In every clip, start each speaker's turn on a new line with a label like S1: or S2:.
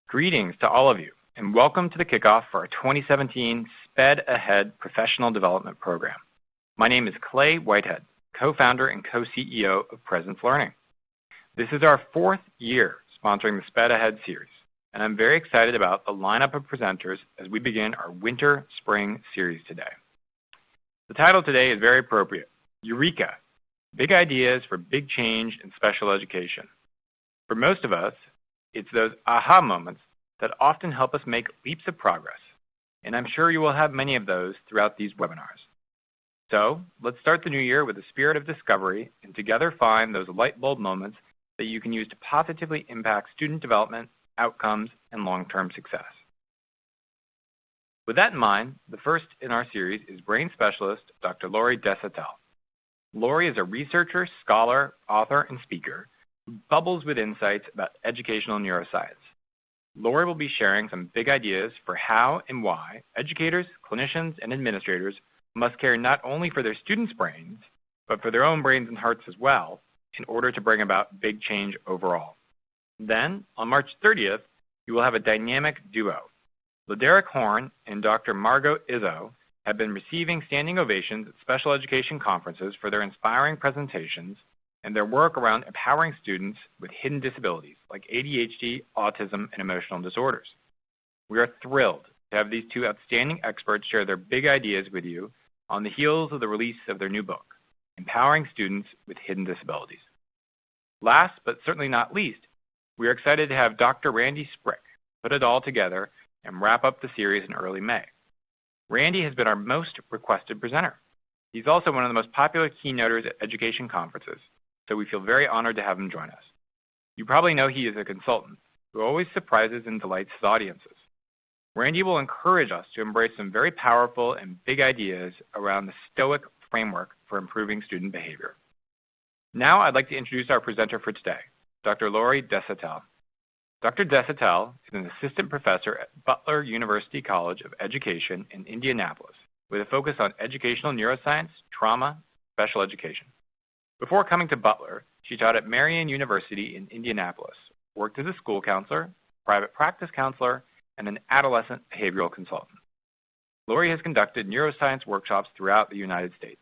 S1: Greetings to all of you, and welcome to the kickoff for our 2017 SPED Ahead Professional Development Program. My name is Clay Whitehead, co-founder and co-CEO of Presence Learning. This is our fourth year sponsoring the SPED Ahead series, and I'm very excited about the lineup of presenters as we begin our winter-spring series today. The title today is very appropriate, Eureka! Big Ideas for Big Change in Special Education. For most of us, it's those aha moments that often help us make leaps of progress, and I'm sure you will have many of those throughout these webinars. So, let's start the new year with a spirit of discovery and together find those light bulb moments that you can use to positively impact student development, outcomes, and long-term success. With that in mind, the first in our series is brain specialist Dr. Laurie Desautels. Laurie is a researcher, scholar, author, and speaker who bubbles with insights about educational neuroscience. Laurie will be sharing some big ideas for how and why educators, clinicians, and administrators must care not only for their students' brains, but for their own brains and hearts as well, in order to bring about big change overall. Then, on March 30th, you will have a dynamic duo. Lederick Horn and Dr. Margot Izzo have been receiving standing ovations at special education conferences for their inspiring presentations and their work around empowering students with hidden disabilities like ADHD, autism, and emotional disorders. We are thrilled to have these two outstanding experts share their big ideas with you on the heels of the release of their new book, Empowering Students with Hidden Disabilities. Last, but certainly not least, we are excited to have Dr. Randy Sprick put it all together and wrap up the series in early May. Randy has been our most requested presenter. He's also one of the most popular keynoters at education conferences, so we feel very honored to have him join us. You probably know he is a consultant who always surprises and delights his audiences. Randy will encourage us to embrace some very powerful and big ideas around the STOIC framework for improving student behavior. Now I'd like to introduce our presenter for today, Dr. Laurie Desautels. Dr. Desautels is an assistant professor at Butler University College of Education in Indianapolis with a focus on educational neuroscience, trauma, special education. Before coming to Butler, she taught at Marian University in Indianapolis, worked as a school counselor, private practice counselor, and an adolescent behavioral consultant. Laurie has conducted neuroscience workshops throughout the United States.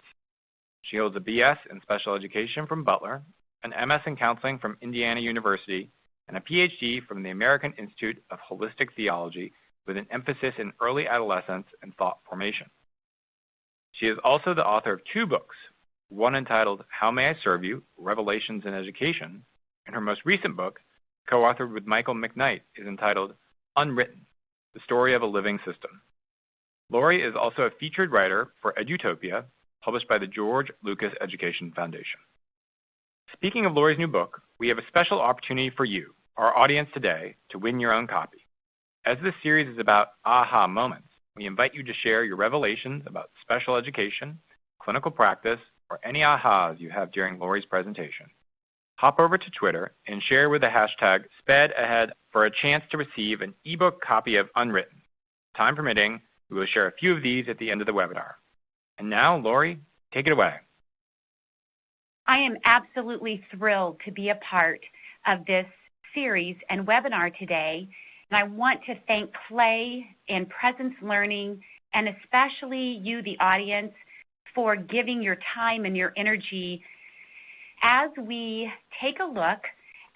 S1: She holds a BS in special education from Butler, an MS in counseling from Indiana University, and a PhD from the American Institute of Holistic Theology with an emphasis in early adolescence and thought formation. She is also the author of two books, one entitled How May I Serve You? Revelations in Education, and her most recent book, co-authored with Michael McKnight, is entitled Unwritten, The Story of a Living System. Laurie is also a featured writer for Edutopia, published by the George Lucas Education Foundation. Speaking of Laurie's new book, we have a special opportunity for you, our audience today, to win your own copy. As this series is about aha moments, we invite you to share your revelations about special education, clinical practice, or any ahas you have during Laurie's presentation. Hop over to Twitter and share with the hashtag SPEDAhead for a chance to receive an ebook copy of Unwritten. Time permitting, we will share a few of these at the end of the webinar. And now, Laurie, take it away.
S2: I am absolutely thrilled to be a part of this series and webinar today, and I want to thank Clay and Presence Learning, and especially you, the audience, for giving your time and your energy as we take a look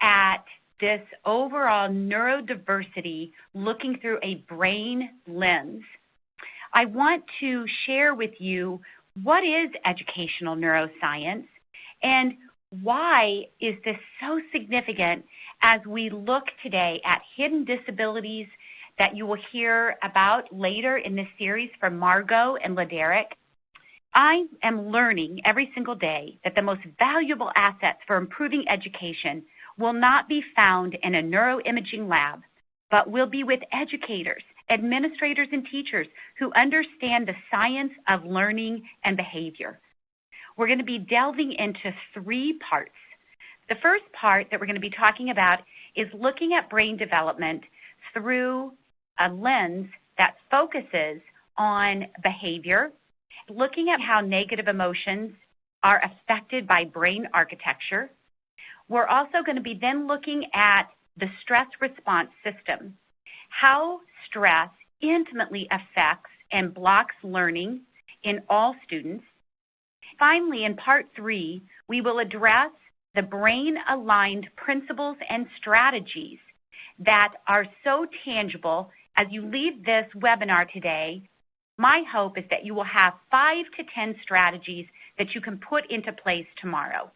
S2: at this overall neurodiversity looking through a brain lens. I want to share with you what is educational neuroscience and why is this so significant as we look today at hidden disabilities that you will hear about later in this series from Margot and Lederick. I am learning every single day that the most valuable assets for improving education will not be found in a neuroimaging lab, but will be with educators, administrators, and teachers who understand the science of learning and behavior. We're going to be delving into three parts. The first part that we're going to be talking about is looking at brain development through a lens that focuses on behavior, looking at how negative emotions are affected by brain architecture. We're also going to be then looking at the stress response system how stress intimately affects and blocks learning in all students. Finally, in Part 3, we will address the brain-aligned principles and strategies that are so tangible. As you leave this webinar today, my hope is that you will have 5 to 10 strategies that you can put into place tomorrow.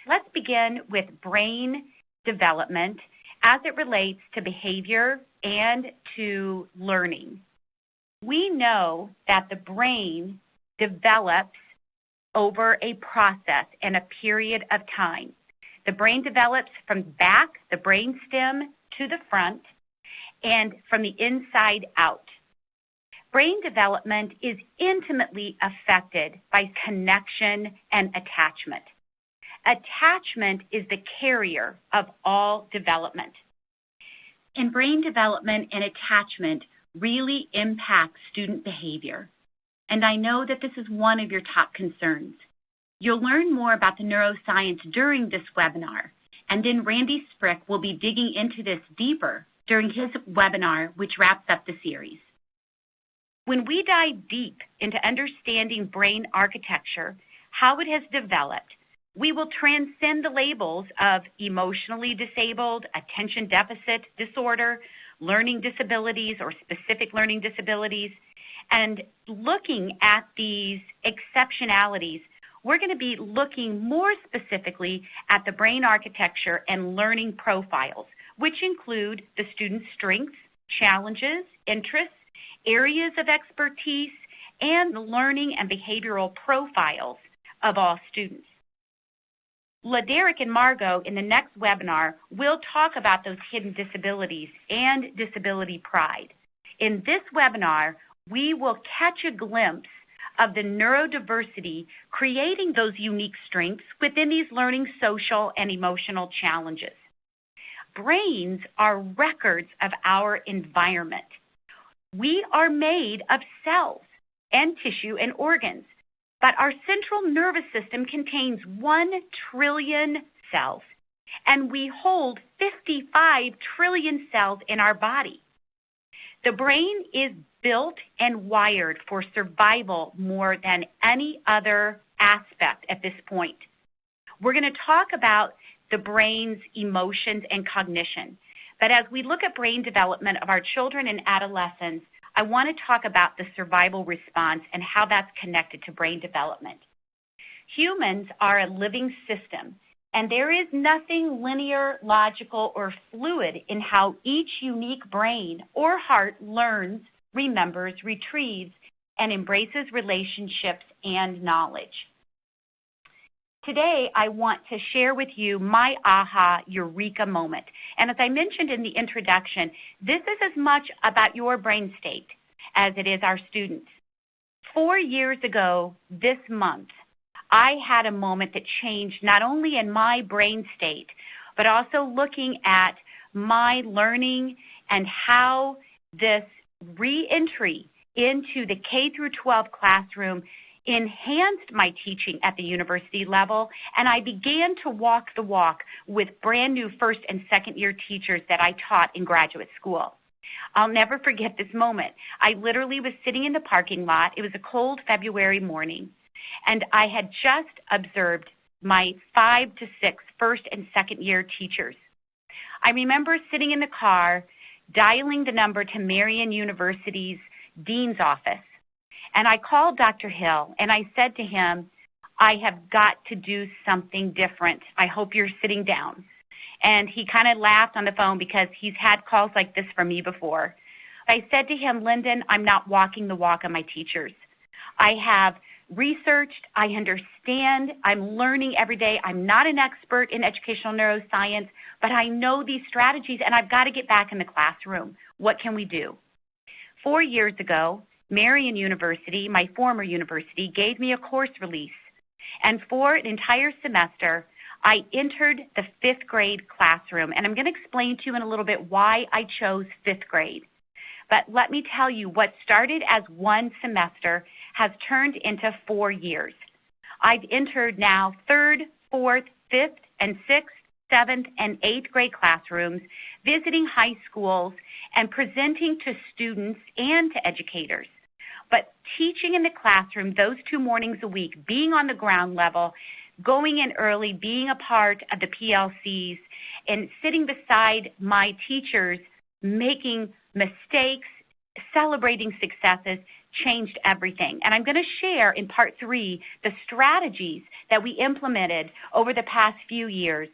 S2: Let's begin with brain development as it relates to behavior and to learning. We know that the brain develops over a process and a period of time. The brain develops from back, the brain stem, to the front, and from the inside out. Brain development is intimately affected by connection and attachment. Attachment is the carrier of all development. And brain development and attachment really impact student behavior. And I know that this is one of your top concerns. You'll learn more about the neuroscience during this webinar, and then Randy Sprick will be digging into this deeper during his webinar, which wraps up the series. When we dive deep into understanding brain architecture, how it has developed, we will transcend the labels of emotionally disabled, attention deficit disorder, learning disabilities, or specific learning disabilities. And looking at these exceptionalities, we're going to be looking more specifically at the brain architecture and learning profiles, which include the student's strengths, challenges, interests, areas of expertise, and the learning and behavioral profiles of all students. LaDerek and Margot in the next webinar will talk about those hidden disabilities and disability pride. In this webinar, we will catch a glimpse of the neurodiversity creating those unique strengths within these learning, social, and emotional challenges. Brains are records of our environment. We are made of cells and tissue and organs, but our central nervous system contains 1 trillion cells, and we hold 55 trillion cells in our body. The brain is built and wired for survival more than any other aspect at this point. We're going to talk about the brain's emotions and cognition, but as we look at brain development of our children and adolescents, I want to talk about the survival response and how that's connected to brain development. Humans are a living system, and there is nothing linear, logical, or fluid in how each unique brain or heart learns, remembers, retrieves, and embraces relationships and knowledge. Today, I want to share with you my aha eureka moment. And as I mentioned in the introduction, this is as much about your brain state as it is our students. 4 years ago this month, I had a moment that changed not only in my brain state, but also looking at my learning and how this re-entry into the K through 12 classroom enhanced my teaching at the university level, and I began to walk the walk with brand new first and second year teachers that I taught in graduate school. I'll never forget this moment. I literally was sitting in the parking lot. It was a cold February morning, and I had just observed my 5 to 6 first and second year teachers. I remember sitting in the car, dialing the number to Marian University's dean's office. And I called Dr. Hill, and I said to him, I have got to do something different. I hope you're sitting down. And he kind of laughed on the phone because he's had calls like this from me before. I said to him, Lyndon, I'm not walking the walk of my teachers. I have researched, I understand, I'm learning every day. I'm not an expert in educational neuroscience, but I know these strategies, and I've got to get back in the classroom. What can we do? 4 years ago, Marian University, my former university, gave me a course release. And for an entire semester, I entered the 5th grade classroom. And I'm going to explain to you in a little bit why I chose 5th grade. But let me tell you, what started as 1 semester has turned into 4 years. I've entered now 3rd, 4th, 5th, and 6th 7th, and 8th grade classrooms, visiting high schools, and presenting to students and to educators. But teaching in the classroom those 2 mornings a week, being on the ground level, going in early, being a part of the PLCs, and sitting beside my teachers, making mistakes, celebrating successes, changed everything. And I'm going to share in part 3 the strategies that we implemented over the past few years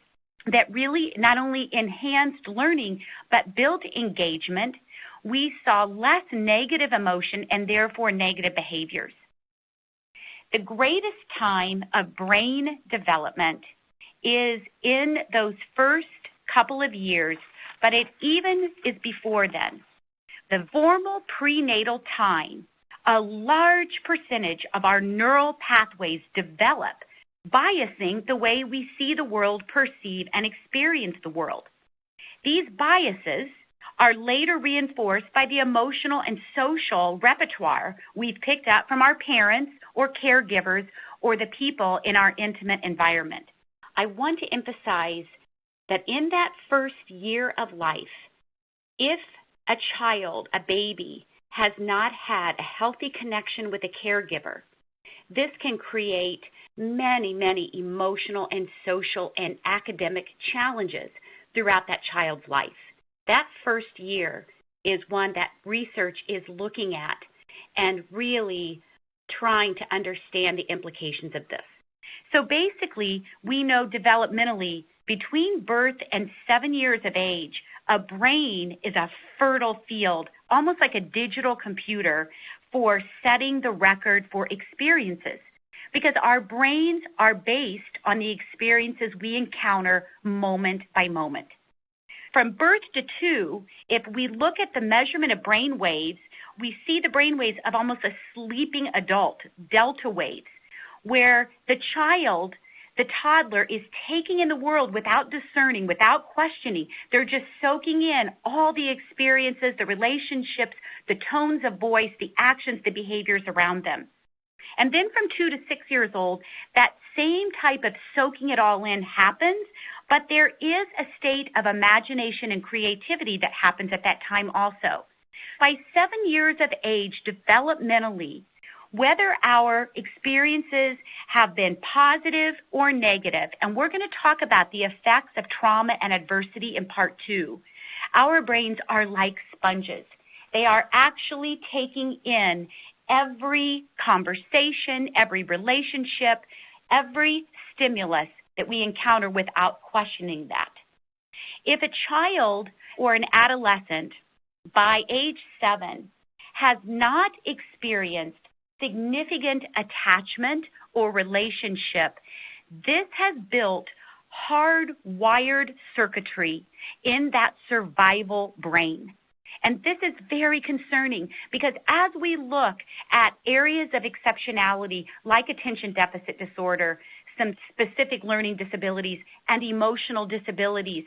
S2: that really not only enhanced learning, but built engagement. We saw less negative emotion and therefore negative behaviors. The greatest time of brain development is in those first couple of years, but it even is before then. The formal prenatal time, a large percentage of our neural pathways develop, biasing the way we see the world, perceive, and experience the world. These biases are later reinforced by the emotional and social repertoire we've picked up from our parents or caregivers or the people in our intimate environment. I want to emphasize that in that first year of life, if a child, a baby, has not had a healthy connection with a caregiver, this can create many, many emotional and social and academic challenges throughout that child's life. That first year is one that research is looking at and really trying to understand the implications of this. So basically, we know developmentally, between birth and 7 years of age, a brain is a fertile field, almost like a digital computer, for setting the record for experiences. Because our brains are based on the experiences we encounter moment by moment. From birth to 2, if we look at the measurement of brain waves, we see the brain waves of almost a sleeping adult, delta waves, where the child, the toddler, is taking in the world without discerning, without questioning. They're just soaking in all the experiences, the relationships, the tones of voice, the actions, the behaviors around them. And then from 2 to 6 years old, that same type of soaking it all in happens, but there is a state of imagination and creativity that happens at that time also. By 7 years of age, developmentally, whether our experiences have been positive or negative, and we're going to talk about the effects of trauma and adversity in part 2, our brains are like sponges. They are actually taking in every conversation, every relationship, every stimulus that we encounter without questioning that. If a child or an adolescent by age 7 has not experienced significant attachment or relationship, this has built hardwired circuitry in that survival brain. And this is very concerning because as we look at areas of exceptionality like attention deficit disorder, some specific learning disabilities, and emotional disabilities,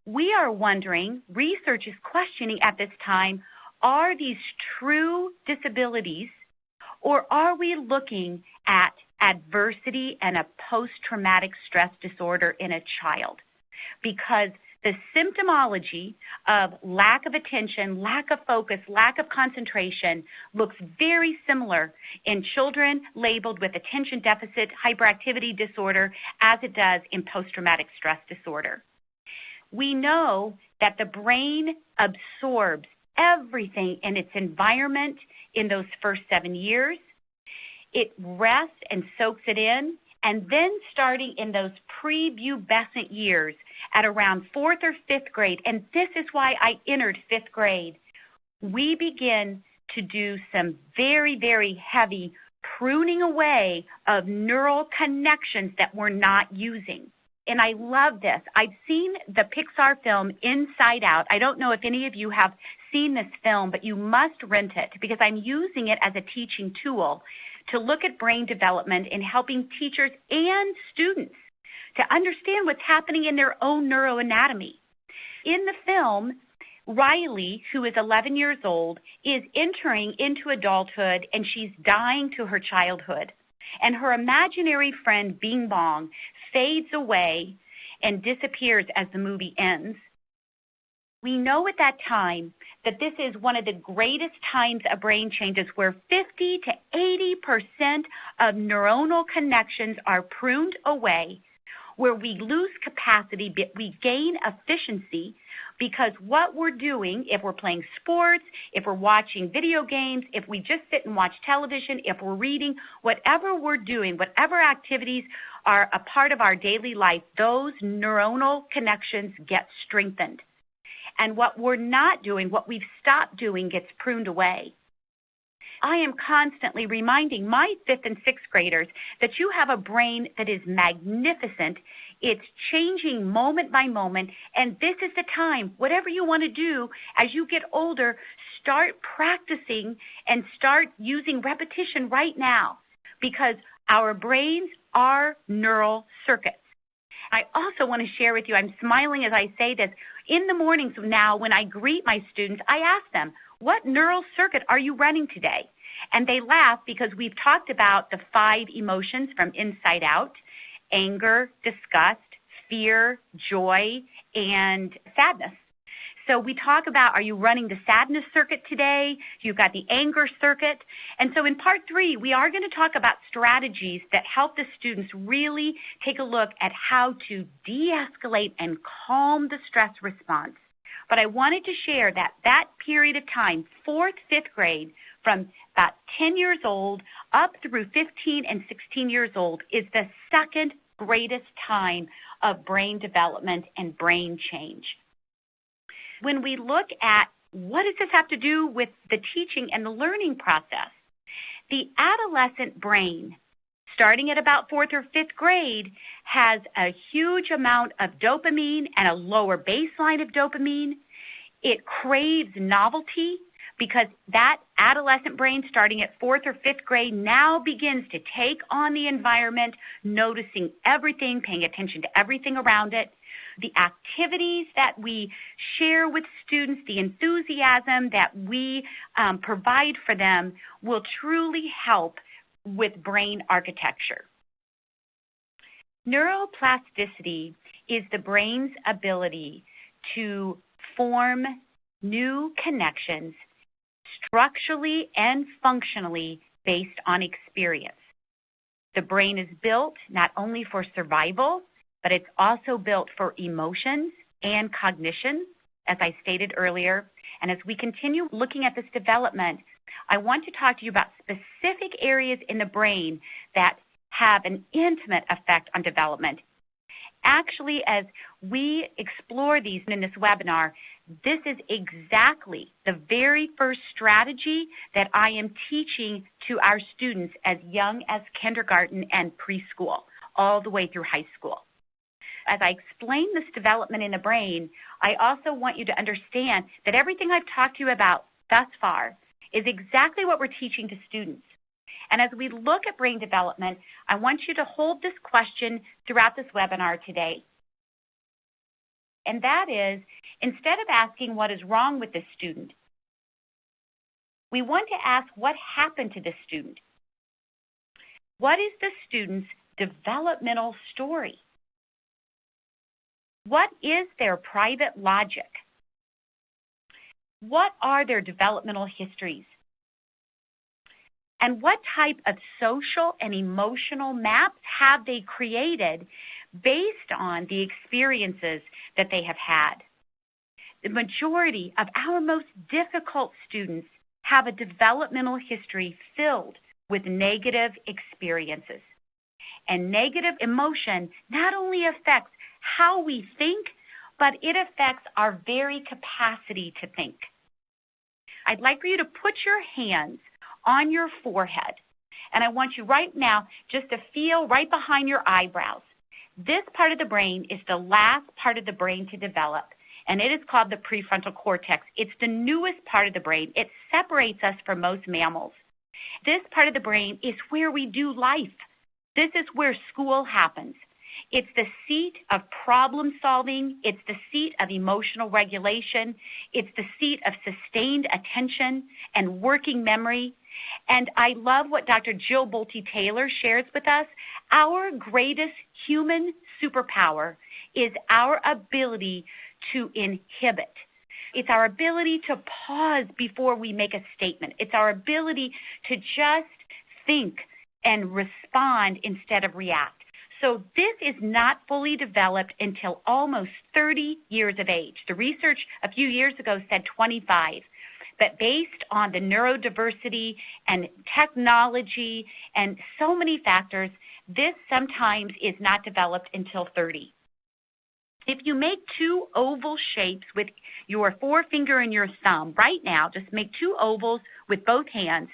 S2: we are wondering, research is questioning at this time, are these true disabilities or are we looking at adversity and a post-traumatic stress disorder in a child? Because the symptomology of lack of attention, lack of focus, lack of concentration looks very similar in children labeled with attention deficit hyperactivity disorder as it does in post-traumatic stress disorder. We know that the brain absorbs everything in its environment in those first 7 years. It rests and soaks it in, and then starting in those prepubescent years at around 4th or 5th grade, and this is why I entered 5th grade, we begin to do some very, very heavy pruning away of neural connections that we're not using. And I love this. I've seen the Pixar film Inside Out. I don't know if any of you have seen this film, but you must rent it because I'm using it as a teaching tool to look at brain development and helping teachers and students to understand what's happening in their own neuroanatomy. In the film, Riley, who is 11 years old, is entering into adulthood and she's dying to her childhood. And her imaginary friend, Bing Bong, fades away and disappears as the movie ends. We know at that time that this is one of the greatest times a brain changes, where 50 to 80% of neuronal connections are pruned away, where we lose capacity, but we gain efficiency, because what we're doing, if we're playing sports, if we're watching video games, if we just sit and watch television, if we're reading, whatever we're doing, whatever activities are a part of our daily life, those neuronal connections get strengthened. And what we're not doing, what we've stopped doing, gets pruned away. I am constantly reminding my 5th and 6th graders that you have a brain that is magnificent. It's changing moment by moment, and this is the time, whatever you want to do as you get older, start practicing and start using repetition right now, because our brains are neural circuits. I also want to share with you, I'm smiling as I say this, in the mornings now when I greet my students, I ask them, what neural circuit are you running today? And they laugh, because we've talked about the 5 emotions from Inside Out: anger, disgust, fear, joy, and sadness. So we talk about, are you running the sadness circuit today? You've got the anger circuit. And so in part 3, we are going to talk about strategies that help the students really take a look at how to de-escalate and calm the stress response. But I wanted to share that that period of time, 4th, 5th grade, from about 10 years old up through 15 and 16 years old, is the second greatest time of brain development and brain change. When we look at what does this have to do with the teaching and the learning process, the adolescent brain, starting at about 4th or 5th grade, has a huge amount of dopamine and a lower baseline of dopamine. It craves novelty, because that adolescent brain, starting at 4th or 5th grade, now begins to take on the environment, noticing everything, paying attention to everything around it. The activities that we share with students, the enthusiasm that we provide for them, will truly help with brain architecture. Neuroplasticity is the brain's ability to form new connections structurally and functionally based on experience. The brain is built not only for survival, but it's also built for emotions and cognition, as I stated earlier. And as we continue looking at this development, I want to talk to you about specific areas in the brain that have an intimate effect on development. Actually, as we explore these in this webinar, this is exactly the very first strategy that I am teaching to our students as young as kindergarten and preschool, all the way through high school. As I explain this development in the brain, I also want you to understand that everything I've talked to you about thus far is exactly what we're teaching to students. And as we look at brain development, I want you to hold this question throughout this webinar today. And that is, instead of asking what is wrong with this student, we want to ask what happened to this student. What is the student's developmental story? What is their private logic? What are their developmental histories? And what type of social and emotional maps have they created based on the experiences that they have had? The majority of our most difficult students have a developmental history filled with negative experiences. And negative emotion not only affects how we think, but it affects our very capacity to think. I'd like for you to put your hands on your forehead, and I want you right now just to feel right behind your eyebrows. This part of the brain is the last part of the brain to develop, and it is called the prefrontal cortex. It's the newest part of the brain. It separates us from most mammals. This part of the brain is where we do life. This is where school happens. It's the seat of problem solving. It's the seat of emotional regulation. It's the seat of sustained attention and working memory. And I love what Dr. Jill Bolte Taylor shares with us. Our greatest human superpower is our ability to inhibit. It's our ability to pause before we make a statement. It's our ability to just think and respond instead of react. So this is not fully developed until almost 30 years of age. The research a few years ago said 25. But based on the neurodiversity and technology and so many factors, this sometimes is not developed until 30. If you make two oval shapes with your forefinger and your thumb right now, just make two ovals with both hands,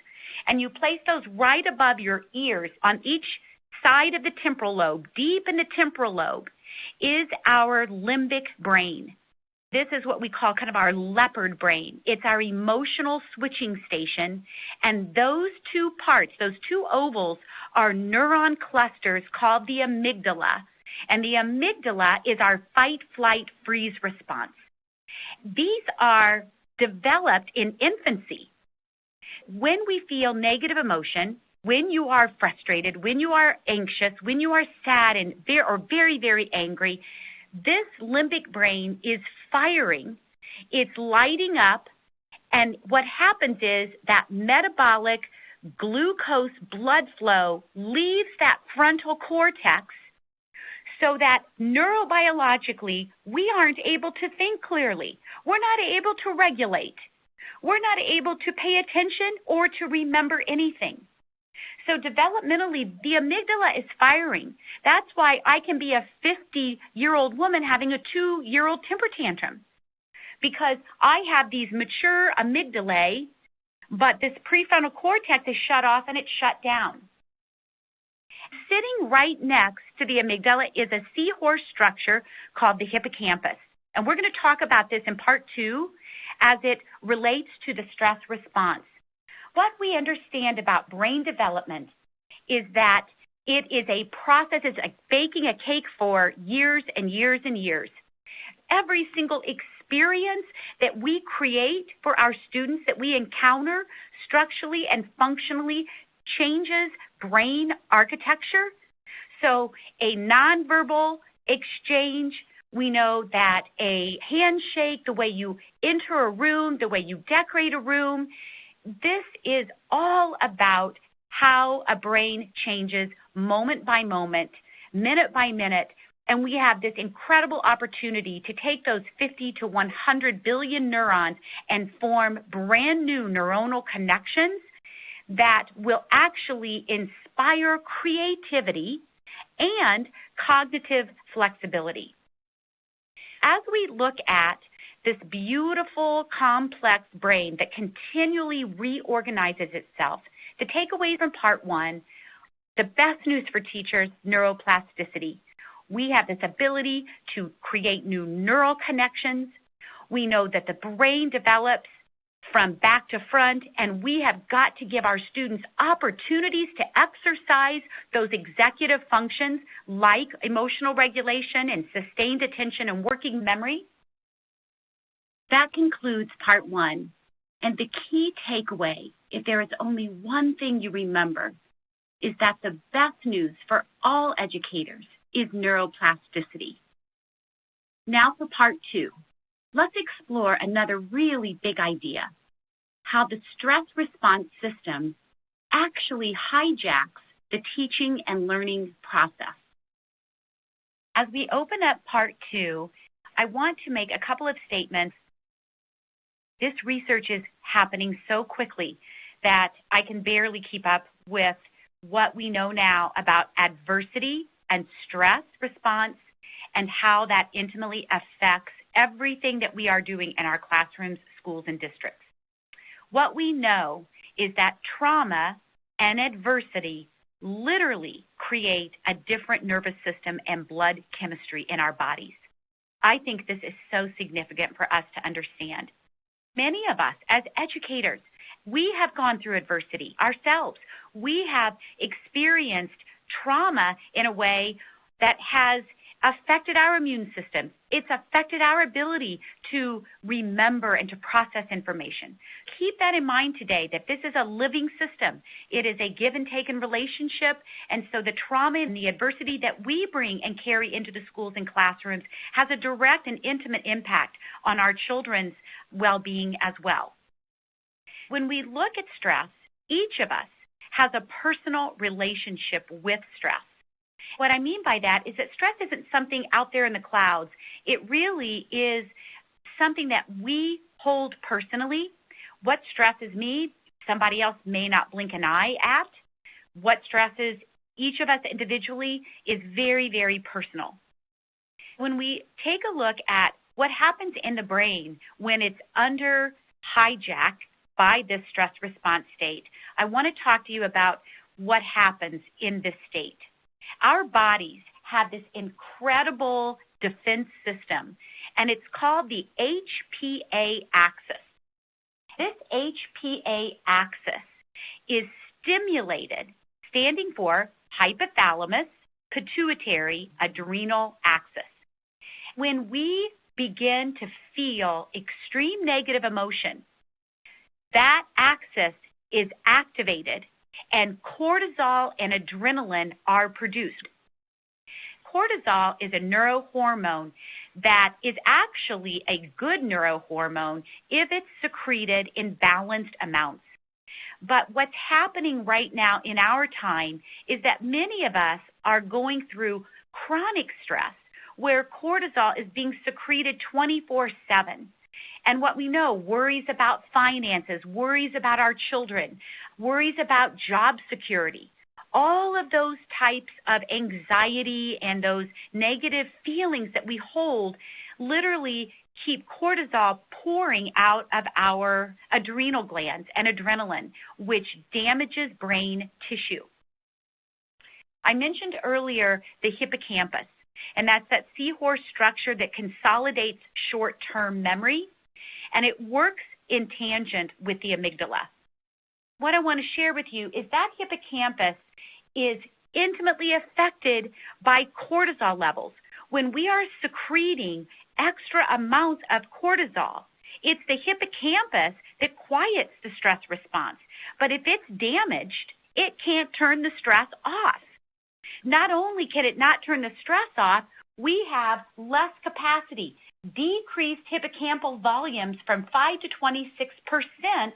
S2: and you place those right above your ears on each side of the temporal lobe, deep in the temporal lobe, is our limbic brain. This is what we call kind of our leopard brain. It's our emotional switching station, and those two parts, those two ovals, are neuron clusters called the amygdala, and the amygdala is our fight, flight, freeze response. These are developed in infancy. When we feel negative emotion, when you are frustrated, when you are anxious, when you are sad and very, very angry, this limbic brain is firing, it's lighting up, and what happens is that metabolic glucose blood flow leaves that frontal cortex so that neurobiologically we aren't able to think clearly. We're not able to regulate. We're not able to pay attention or to remember anything. So developmentally, the amygdala is firing. That's why I can be a 50-year-old woman having a 2-year-old temper tantrum, because I have these mature amygdalae, but this prefrontal cortex is shut off and it's shut down. Sitting right next to the amygdala is a seahorse structure called the hippocampus. And we're going to talk about this in part 2 as it relates to the stress response. What we understand about brain development is that it is a process, it's like baking a cake for years and years and years. Every single experience that we create for our students, that we encounter structurally and functionally, changes brain architecture. So a nonverbal exchange, we know that a handshake, the way you enter a room, the way you decorate a room, this is all about how a brain changes moment by moment, minute by minute, and we have this incredible opportunity to take those 50 to 100 billion neurons and form brand new neuronal connections that will actually inspire creativity and cognitive flexibility. As we look at this beautiful, complex brain that continually reorganizes itself, the takeaway from part 1, the best news for teachers, neuroplasticity. We have this ability to create new neural connections. We know that the brain develops from back to front, and we have got to give our students opportunities to exercise those executive functions like emotional regulation and sustained attention and working memory. That concludes part 1. And the key takeaway, if there is only one thing you remember, is that the best news for all educators is neuroplasticity. Now for part 2. Let's explore another really big idea, how the stress response system actually hijacks the teaching and learning process. As we open up part 2, I want to make a couple of statements. This research is happening so quickly that I can barely keep up with what we know now about adversity and stress response and how that intimately affects everything that we are doing in our classrooms, schools, and districts. What we know is that trauma and adversity literally create a different nervous system and blood chemistry in our bodies. I think this is so significant for us to understand. Many of us, as educators, we have gone through adversity ourselves. We have experienced trauma in a way that has affected our immune system. It's affected our ability to remember and to process information. Keep that in mind today, that this is a living system. It is a give and take in relationship, and so the trauma and the adversity that we bring and carry into the schools and classrooms has a direct and intimate impact on our children's well-being as well. When we look at stress, each of us has a personal relationship with stress. What I mean by that is that stress isn't something out there in the clouds. It really is something that we hold personally. What stresses me, somebody else may not blink an eye at. What stresses each of us individually is very, very personal. When we take a look at what happens in the brain when it's under hijack by this stress response state, I want to talk to you about what happens in this state. Our bodies have this incredible defense system, and it's called the HPA Axis. This HPA Axis is stimulated, standing for hypothalamus, pituitary, adrenal axis. When we begin to feel extreme negative emotion, that axis is activated and cortisol and adrenaline are produced. Cortisol is a neurohormone that is actually a good neurohormone if it's secreted in balanced amounts. But what's happening right now in our time is that many of us are going through chronic stress where cortisol is being secreted 24/7. And what we know, worries about finances, worries about our children, worries about job security, all of those types of anxiety and those negative feelings that we hold literally keep cortisol pouring out of our adrenal glands and adrenaline, which damages brain tissue. I mentioned earlier the hippocampus, and that's that seahorse structure that consolidates short-term memory, and it works in tangent with the amygdala. What I want to share with you is that hippocampus is intimately affected by cortisol levels. When we are secreting extra amounts of cortisol, it's the hippocampus that quiets the stress response. But if it's damaged, it can't turn the stress off. Not only can it not turn the stress off, we have less capacity. Decreased hippocampal volumes from 5 to 26%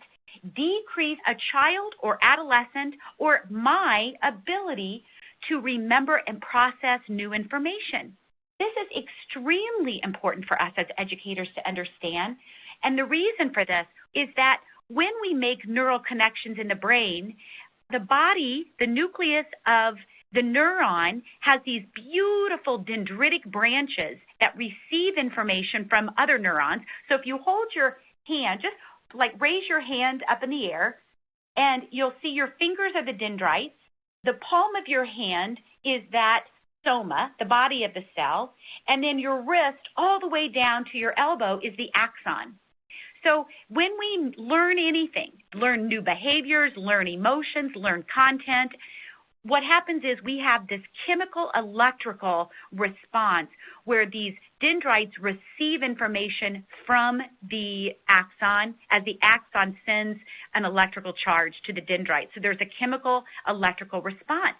S2: decrease a child or adolescent or my ability to remember and process new information. This is extremely important for us as educators to understand. And the reason for this is that when we make neural connections in the brain, the body, the nucleus of the neuron, has these beautiful dendritic branches that receive information from other neurons. So if you hold your hand, just like raise your hand up in the air, and you'll see your fingers are the dendrites. The palm of your hand is that soma, the body of the cell, and then your wrist all the way down to your elbow is the axon. So when we learn anything, learn new behaviors, learn emotions, learn content, what happens is we have this chemical electrical response where these dendrites receive information from the axon as the axon sends an electrical charge to the dendrite. So there's a chemical electrical response.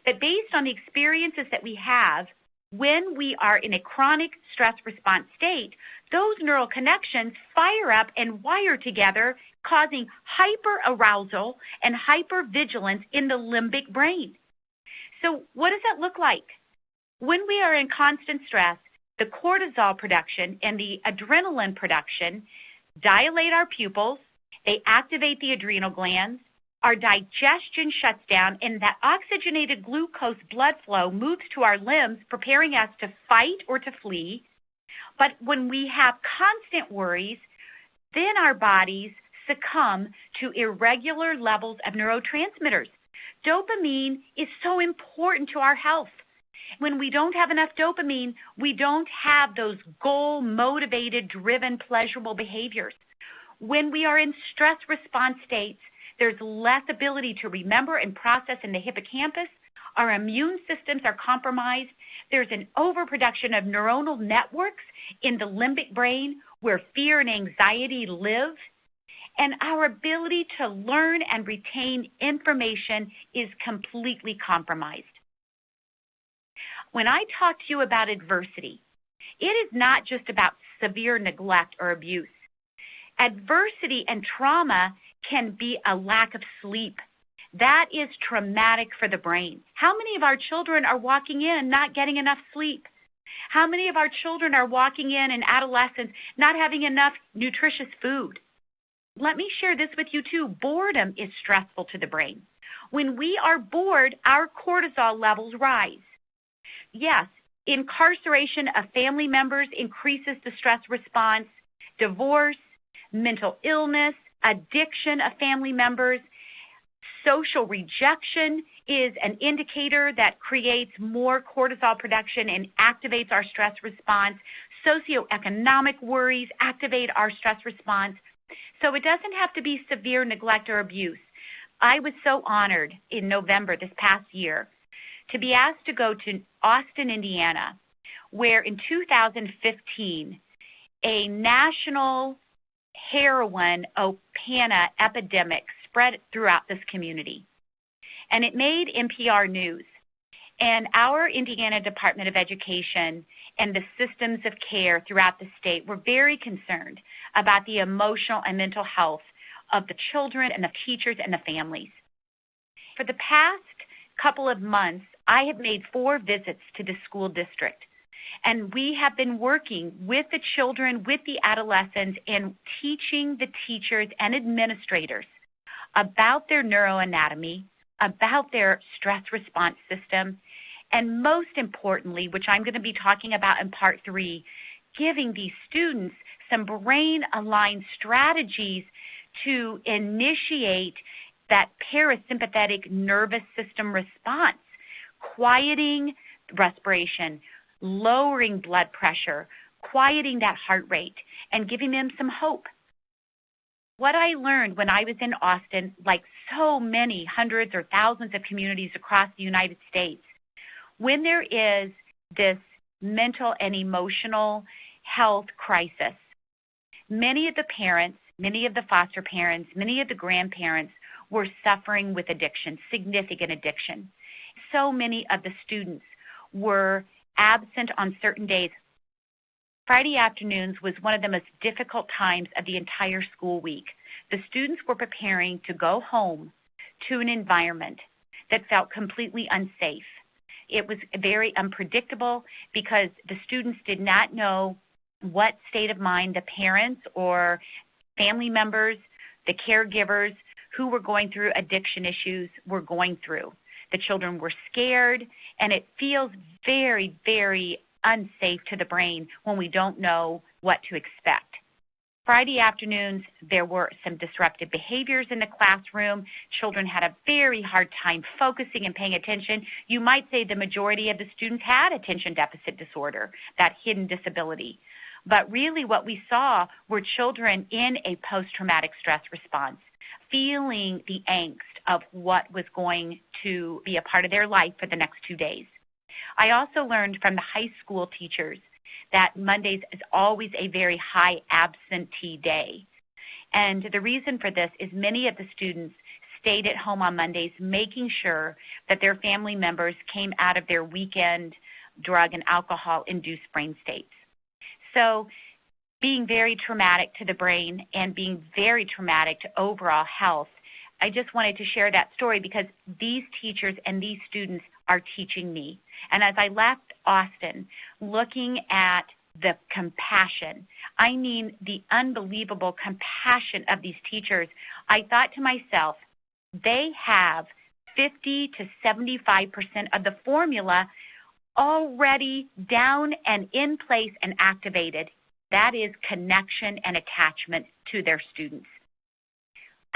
S2: But based on the experiences that we have, when we are in a chronic stress response state, those neural connections fire up and wire together, causing hyperarousal and hypervigilance in the limbic brain. So what does that look like? When we are in constant stress, the cortisol production and the adrenaline production dilate our pupils, they activate the adrenal glands, our digestion shuts down, and that oxygenated glucose blood flow moves to our limbs, preparing us to fight or to flee. But when we have constant worries, then our bodies succumb to irregular levels of neurotransmitters. Dopamine is so important to our health. When we don't have enough dopamine, we don't have those goal-motivated, driven, pleasurable behaviors. When we are in stress response states, there's less ability to remember and process in the hippocampus. Our immune systems are compromised. There's an overproduction of neuronal networks in the limbic brain where fear and anxiety live. And our ability to learn and retain information is completely compromised. When I talk to you about adversity, it is not just about severe neglect or abuse. Adversity and trauma can be a lack of sleep. That is traumatic for the brain. How many of our children are walking in not getting enough sleep? How many of our children are walking in adolescence not having enough nutritious food? Let me share this with you too. Boredom is stressful to the brain. When we are bored, our cortisol levels rise. Yes, incarceration of family members increases the stress response. Divorce, mental illness, addiction of family members, social rejection is an indicator that creates more cortisol production and activates our stress response. Socioeconomic worries activate our stress response. So it doesn't have to be severe neglect or abuse. I was so honored in November this past year to be asked to go to Austin, Indiana, where in 2015, a national heroin opana epidemic spread throughout this community. And it made NPR news. And our Indiana Department of Education and the systems of care throughout the state were very concerned about the emotional and mental health of the children and the teachers and the families. For the past couple of months, I have made 4 visits to the school district. And we have been working with the children, with the adolescents, and teaching the teachers and administrators about their neuroanatomy, about their stress response system, and most importantly, which I'm going to be talking about in part 3, giving these students some brain-aligned strategies to initiate that parasympathetic nervous system response, quieting respiration, lowering blood pressure, quieting that heart rate, and giving them some hope. What I learned when I was in Austin, like so many hundreds or thousands of communities across the United States, when there is this mental and emotional health crisis, many of the parents, many of the foster parents, many of the grandparents were suffering with addiction, significant addiction. So many of the students were absent on certain days. Friday afternoons was one of the most difficult times of the entire school week. The students were preparing to go home to an environment that felt completely unsafe. It was very unpredictable because the students did not know what state of mind the parents or family members, the caregivers who were going through addiction issues were going through. The children were scared, and it feels very, very unsafe to the brain when we don't know what to expect. Friday afternoons, there were some disruptive behaviors in the classroom. Children had a very hard time focusing and paying attention. You might say the majority of the students had attention deficit disorder, that hidden disability. But really what we saw were children in a post-traumatic stress response, feeling the angst of what was going to be a part of their life for the next 2 days. I also learned from the high school teachers that Mondays is always a very high absentee day. And the reason for this is many of the students stayed at home on Mondays, making sure that their family members came out of their weekend drug and alcohol-induced brain states. So being very traumatic to the brain and being very traumatic to overall health, I just wanted to share that story because these teachers and these students are teaching me. And as I left Austin, looking at the compassion, I mean the unbelievable compassion of these teachers, I thought to myself, they have 50 to 75% of the formula already down and in place and activated. That is connection and attachment to their students.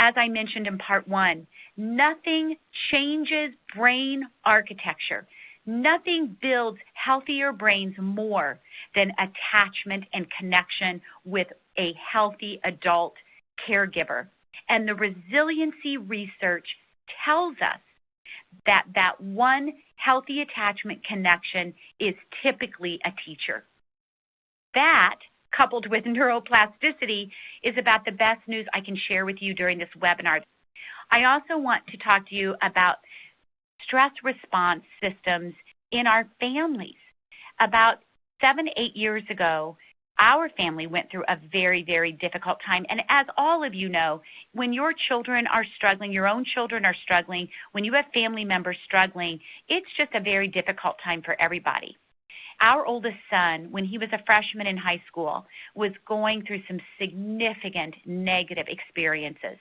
S2: As I mentioned in part 1, nothing changes brain architecture. Nothing builds healthier brains more than attachment and connection with a healthy adult caregiver. And the resiliency research tells us that that one healthy attachment connection is typically a teacher. That, coupled with neuroplasticity, is about the best news I can share with you during this webinar. I also want to talk to you about stress response systems in our families. About 7 to 8 years ago, our family went through a very, very difficult time. And as all of you know, when your children are struggling, your own children are struggling, when you have family members struggling, it's just a very difficult time for everybody. Our oldest son, when he was a freshman in high school, was going through some significant negative experiences.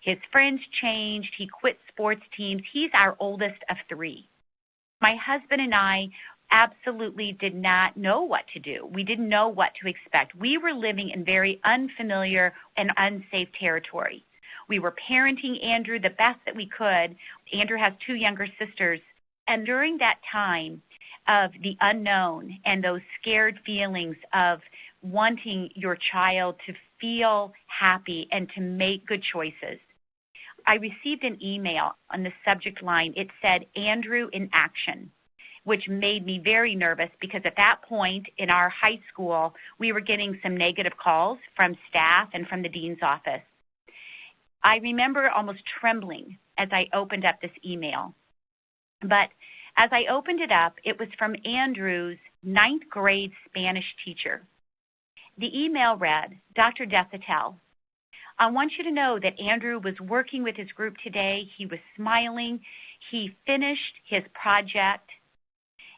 S2: His friends changed. He quit sports teams. He's our oldest of 3. My husband and I absolutely did not know what to do. We didn't know what to expect. We were living in very unfamiliar and unsafe territory. We were parenting Andrew the best that we could. Andrew has 2 younger sisters. And during that time of the unknown and those scared feelings of wanting your child to feel happy and to make good choices, I received an email on the subject line. It said, "Andrew in action," which made me very nervous because at that point in our high school, we were getting some negative calls from staff and from the dean's office. I remember almost trembling as I opened up this email. But as I opened it up, it was from Andrew's 9th grade Spanish teacher. The email read, "Dr. Desautels, I want you to know that Andrew was working with his group today. He was smiling. He finished his project,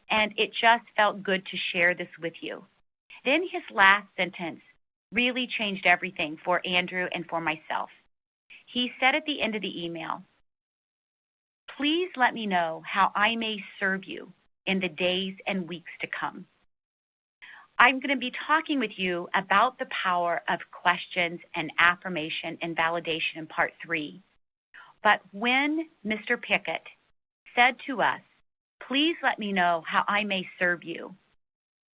S2: and it just felt good to share this with you." Then his last sentence really changed everything for Andrew and for myself. He said at the end of the email, "Please let me know how I may serve you in the days and weeks to come." I'm going to be talking with you about the power of questions and affirmation and validation in Part 3. But when Mr. Pickett said to us, "Please let me know how I may serve you,"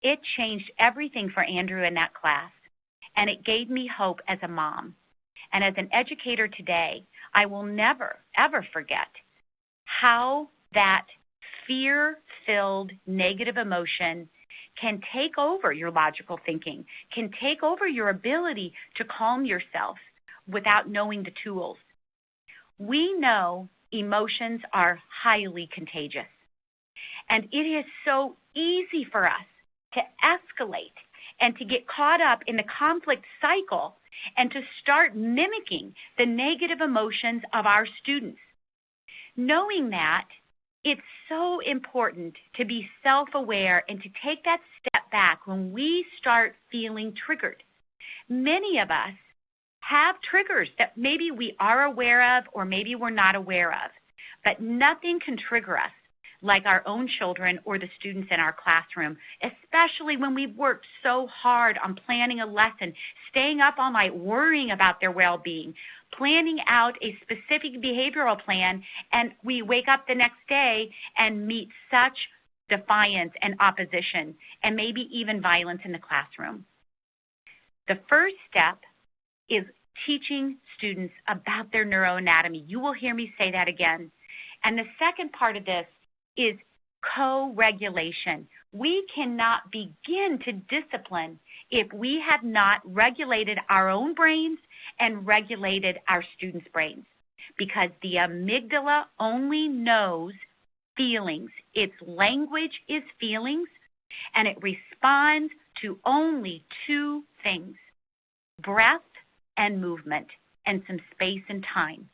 S2: it changed everything for Andrew in that class, and it gave me hope as a mom. And as an educator today, I will never, ever forget how that fear-filled negative emotion can take over your logical thinking, can take over your ability to calm yourself without knowing the tools. We know emotions are highly contagious, and it is so easy for us to escalate and to get caught up in the conflict cycle and to start mimicking the negative emotions of our students. Knowing that, it's so important to be self-aware and to take that step back when we start feeling triggered. Many of us have triggers that maybe we are aware of or maybe we're not aware of, but nothing can trigger us like our own children or the students in our classroom, especially when we've worked so hard on planning a lesson, staying up all night worrying about their well-being, planning out a specific behavioral plan, and we wake up the next day and meet such defiance and opposition and maybe even violence in the classroom. The first step is teaching students about their neuroanatomy. You will hear me say that again. And the second part of this is co-regulation. We cannot begin to discipline if we have not regulated our own brains and regulated our students' brains, because the amygdala only knows feelings. Its language is feelings, and it responds to only 2 things: breath and movement, and some space and time.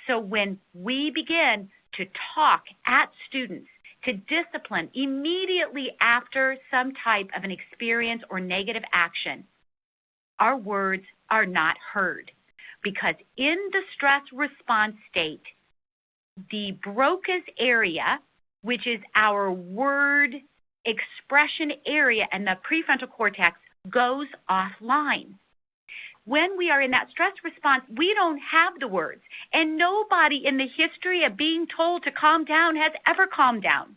S2: So when we begin to talk at students, to discipline immediately after some type of an experience or negative action, our words are not heard, because in the stress response state, the Broca's area, which is our word expression area, and the prefrontal cortex goes offline. When we are in that stress response, we don't have the words, and nobody in the history of being told to calm down has ever calmed down.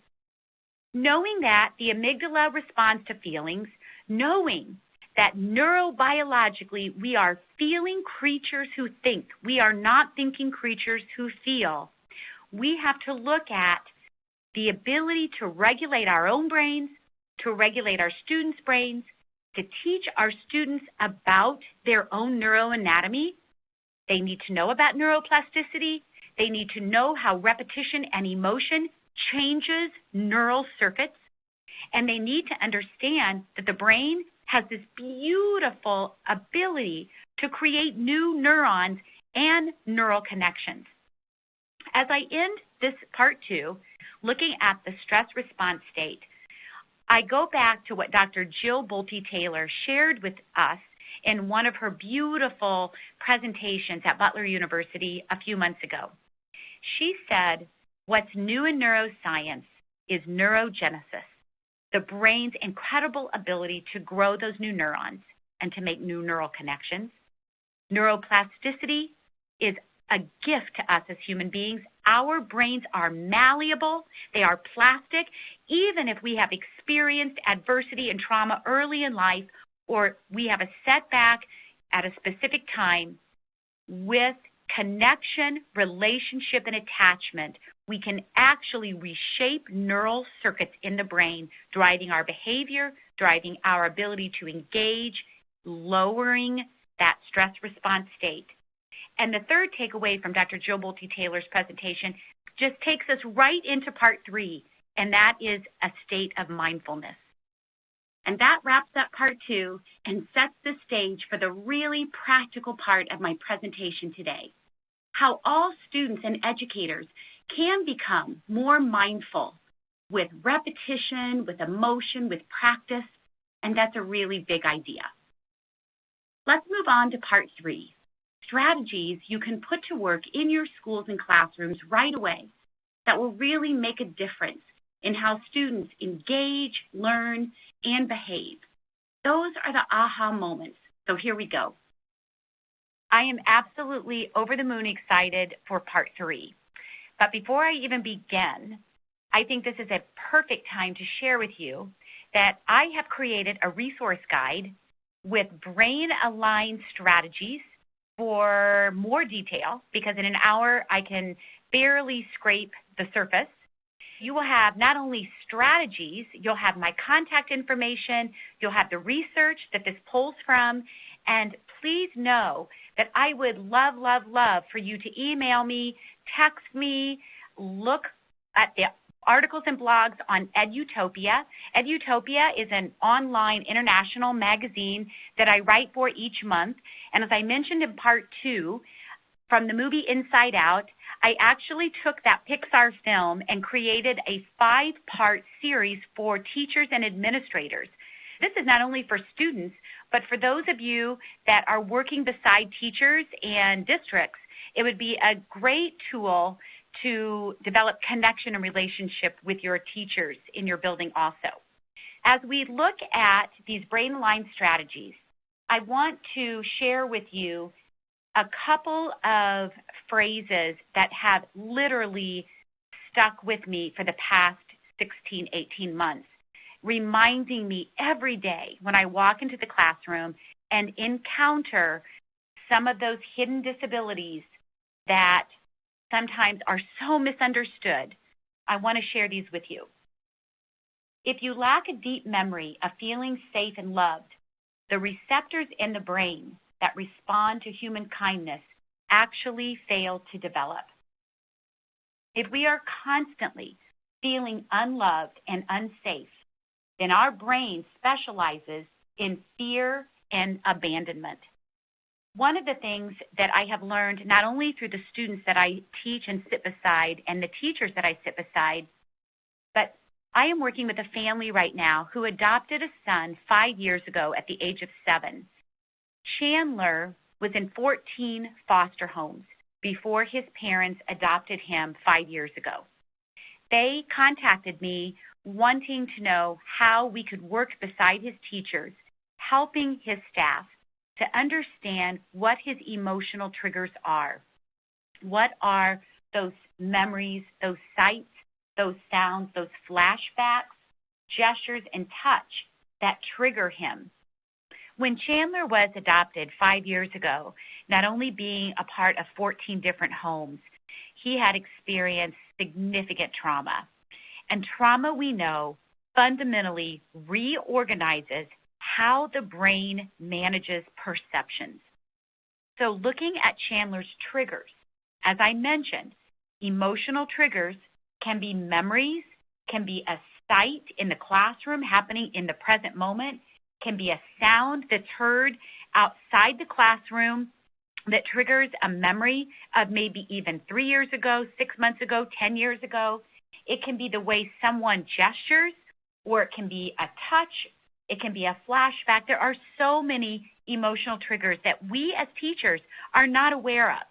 S2: Knowing that the amygdala responds to feelings, knowing that neurobiologically we are feeling creatures who think, we are not thinking creatures who feel, we have to look at the ability to regulate our own brains, to regulate our students' brains, to teach our students about their own neuroanatomy. They need to know about neuroplasticity. They need to know how repetition and emotion changes neural circuits. And they need to understand that the brain has this beautiful ability to create new neurons and neural connections. As I end this part 2, looking at the stress response state, I go back to what Dr. Jill Bolte-Taylor shared with us in one of her beautiful presentations at Butler University a few months ago. She said, what's new in neuroscience is neurogenesis, the brain's incredible ability to grow those new neurons and to make new neural connections. Neuroplasticity is a gift to us as human beings. Our brains are malleable, they are plastic, even if we have experienced adversity and trauma early in life, or we have a setback at a specific time. With connection, relationship, and attachment, we can actually reshape neural circuits in the brain, driving our behavior, driving our ability to engage, lowering that stress response state. And the third takeaway from Dr. Jill Bolte-Taylor's presentation just takes us right into part 3, and that is a state of mindfulness. And that wraps up part 2 and sets the stage for the really practical part of my presentation today, how all students and educators can become more mindful with repetition, with emotion, with practice, and that's a really big idea. Let's move on to part 3, strategies you can put to work in your schools and classrooms right away that will really make a difference in how students engage, learn, and behave. Those are the aha moments. So here we go. I am absolutely over the moon excited for part 3. But before I even begin, I think this is a perfect time to share with you that I have created a resource guide with brain-aligned strategies for more detail, because in an hour I can barely scrape the surface. You will have not only strategies, you'll have my contact information, you'll have the research that this pulls from, and please know that I would love, love, love for you to email me, text me, look at the articles and blogs on Edutopia. Edutopia is an online international magazine that I write for each month, and as I mentioned in part 2, from the movie Inside Out, I actually took that Pixar film and created a 5-part series for teachers and administrators. This is not only for students, but for those of you that are working beside teachers and districts, it would be a great tool to develop connection and relationship with your teachers in your building also. As we look at these brain-aligned strategies, I want to share with you a couple of phrases that have literally stuck with me for the past 16, 18 months, reminding me every day when I walk into the classroom and encounter some of those hidden disabilities that sometimes are so misunderstood. I want to share these with you. If you lack a deep memory of feeling safe and loved, the receptors in the brain that respond to human kindness actually fail to develop. If we are constantly feeling unloved and unsafe, then our brain specializes in fear and abandonment. One of the things that I have learned, not only through the students that I teach and sit beside and the teachers that I sit beside, but I am working with a family right now who adopted a son 5 years ago at the age of 7. Chandler was in 14 foster homes before his parents adopted him 5 years ago. They contacted me wanting to know how we could work beside his teachers, helping his staff to understand what his emotional triggers are. What are those memories, those sights, those sounds, those flashbacks, gestures, and touch that trigger him? When Chandler was adopted 5 years ago, not only being a part of 14 different homes, he had experienced significant trauma. And trauma, we know, fundamentally reorganizes how the brain manages perceptions. So looking at Chandler's triggers, as I mentioned, emotional triggers can be memories, can be a sight in the classroom happening in the present moment, can be a sound that's heard outside the classroom that triggers a memory of maybe even 3 years ago, 6 months ago, 10 years ago. It can be the way someone gestures, or it can be a touch, it can be a flashback. There are so many emotional triggers that we as teachers are not aware of.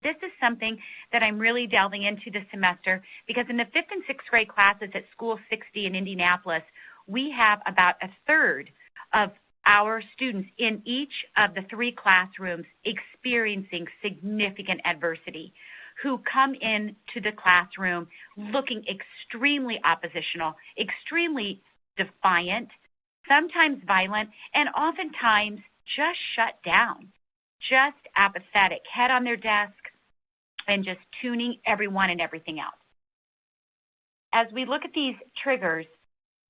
S2: This is something that I'm really delving into this semester because in the 5th and 6th grade classes at School 60 in Indianapolis, we have about a third of our students in each of the 3 classrooms experiencing significant adversity, who come into the classroom looking extremely oppositional, extremely defiant, sometimes violent, and oftentimes just shut down, just apathetic, head on their desk, and just tuning everyone and everything out. As we look at these triggers,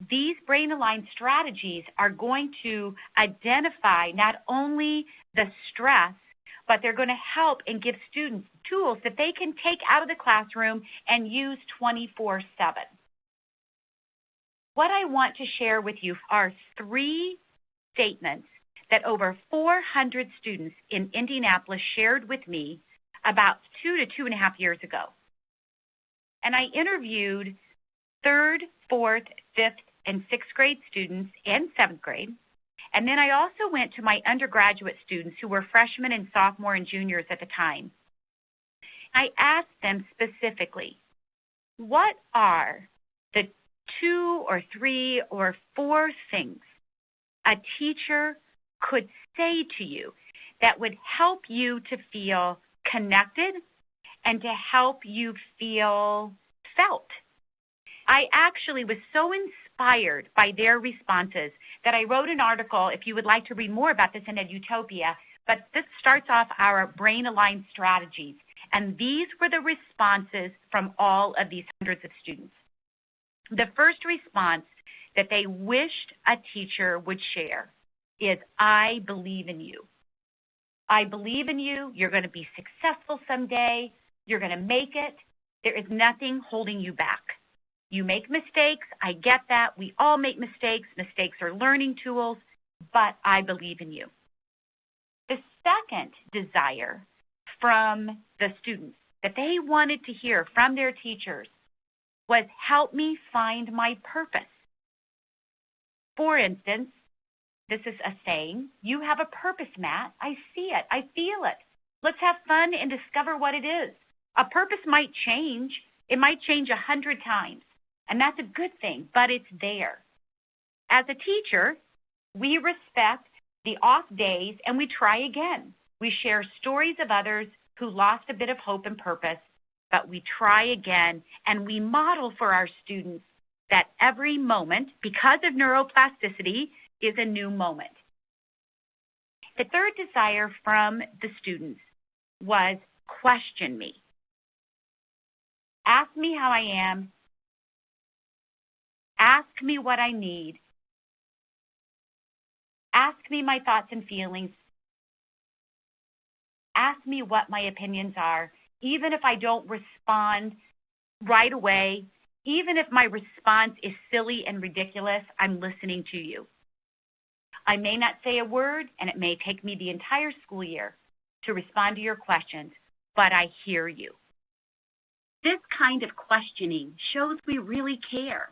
S2: these brain-aligned strategies are going to identify not only the stress, but they're going to help and give students tools that they can take out of the classroom and use 24/7. What I want to share with you are 3 statements that over 400 students in Indianapolis shared with me about 2 to 2.5 years ago. And I interviewed 3rd, 4th, 5th, and 6th grade students and 7th grade. And then I also went to my undergraduate students who were freshmen and sophomore and juniors at the time. I asked them specifically, what are the 2 or 3 or 4 things a teacher could say to you that would help you to feel connected and to help you feel felt? I actually was so inspired by their responses that I wrote an article, if you would like to read more about this, in Edutopia, but this starts off our brain-aligned strategies. And these were the responses from all of these hundreds of students. The first response that they wished a teacher would share is, I believe in you. I believe in you. You're going to be successful someday. You're going to make it. There is nothing holding you back. You make mistakes. I get that. We all make mistakes. Mistakes are learning tools, but I believe in you. The second desire from the students that they wanted to hear from their teachers was, help me find my purpose. For instance, this is a saying, you have a purpose, Matt. I see it. I feel it. Let's have fun and discover what it is. A purpose might change. It might change 100 times, and that's a good thing, but it's there. As a teacher, we respect the off days and we try again. We share stories of others who lost a bit of hope and purpose, but we try again, and we model for our students that every moment, because of neuroplasticity, is a new moment. The third desire from the students was, question me. Ask me how I am. Ask me what I need. Ask me my thoughts and feelings. Ask me what my opinions are, even if I don't respond right away, even if my response is silly and ridiculous, I'm listening to you. I may not say a word, and it may take me the entire school year to respond to your questions, but I hear you. This kind of questioning shows we really care,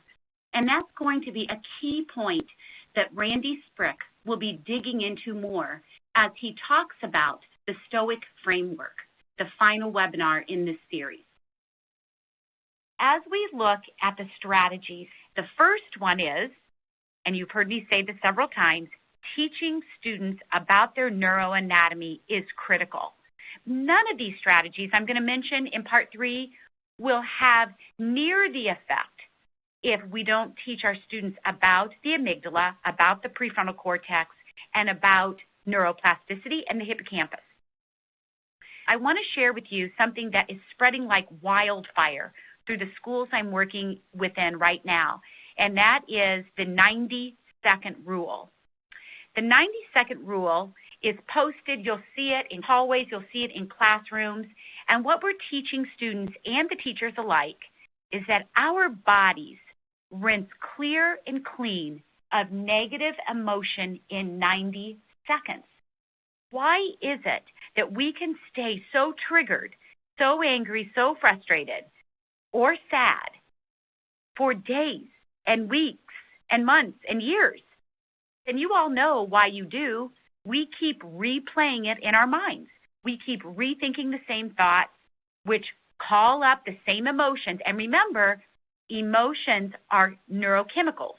S2: and that's going to be a key point that Randy Sprick will be digging into more as he talks about the Stoic framework, the final webinar in this series. As we look at the strategies, the first one is, and you've heard me say this several times, teaching students about their neuroanatomy is critical. None of these strategies I'm going to mention in Part 3 will have near the effect if we don't teach our students about the amygdala, about the prefrontal cortex, and about neuroplasticity and the hippocampus. I want to share with you something that is spreading like wildfire through the schools I'm working within right now, and that is the 90-second rule. The 90-second rule is posted. You'll see it in hallways. You'll see it in classrooms. And what we're teaching students and the teachers alike is that our bodies rinse clear and clean of negative emotion in 90 seconds. Why is it that we can stay so triggered, so angry, so frustrated, or sad for days and weeks and months and years? And you all know why you do. We keep replaying it in our minds. We keep rethinking the same thoughts, which call up the same emotions. And remember, emotions are neurochemicals.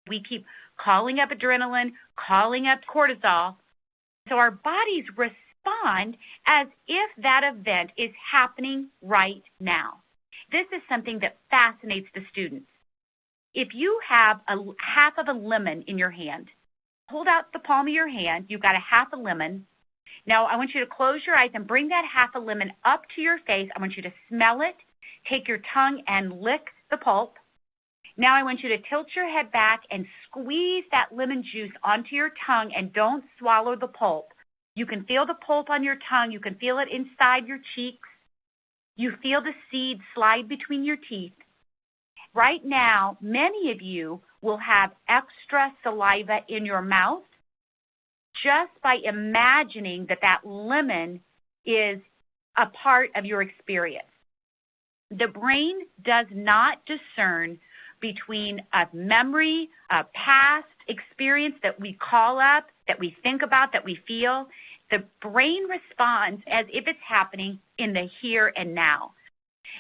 S2: We keep calling up adrenaline, calling up cortisol. So our bodies respond as if that event is happening right now. This is something that fascinates the students. If you have half of a lemon in your hand, hold out the palm of your hand. You've got a half a lemon. Now, I want you to close your eyes and bring that half a lemon up to your face. I want you to smell it. Take your tongue and lick the pulp. Now, I want you to tilt your head back and squeeze that lemon juice onto your tongue and don't swallow the pulp. You can feel the pulp on your tongue. You can feel it inside your cheeks. You feel the seed slide between your teeth. Right now, many of you will have extra saliva in your mouth just by imagining that that lemon is a part of your experience. The brain does not discern between a memory, a past experience that we call up, that we think about, that we feel. The brain responds as if it's happening in the here and now.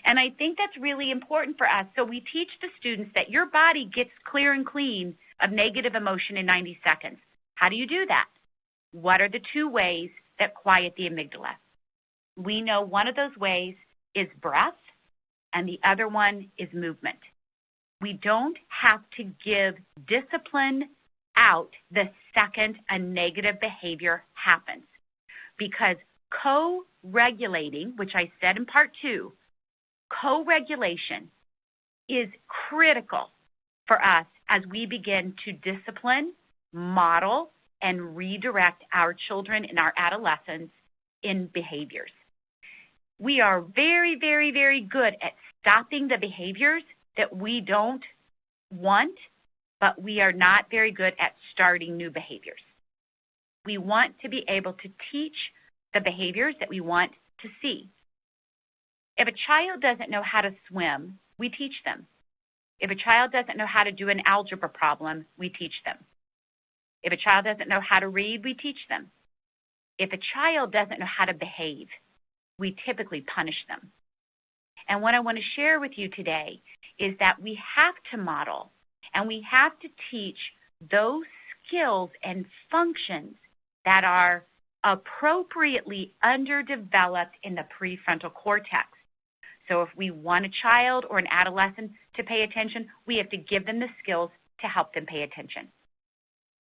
S2: And I think that's really important for us. So we teach the students that your body gets clear and clean of negative emotion in 90 seconds. How do you do that? What are the two ways that quiet the amygdala? We know one of those ways is breath, and the other one is movement. We don't have to give discipline out the second a negative behavior happens, because co-regulating, which I said in part 2, co-regulation is critical for us as we begin to discipline, model, and redirect our children and our adolescents in behaviors. We are very, very, very good at stopping the behaviors that we don't want, but we are not very good at starting new behaviors. We want to be able to teach the behaviors that we want to see. If a child doesn't know how to swim, we teach them. If a child doesn't know how to do an algebra problem, we teach them. If a child doesn't know how to read, we teach them. If a child doesn't know how to behave, we typically punish them. And what I want to share with you today is that we have to model and we have to teach those skills and functions that are appropriately underdeveloped in the prefrontal cortex. So if we want a child or an adolescent to pay attention, we have to give them the skills to help them pay attention.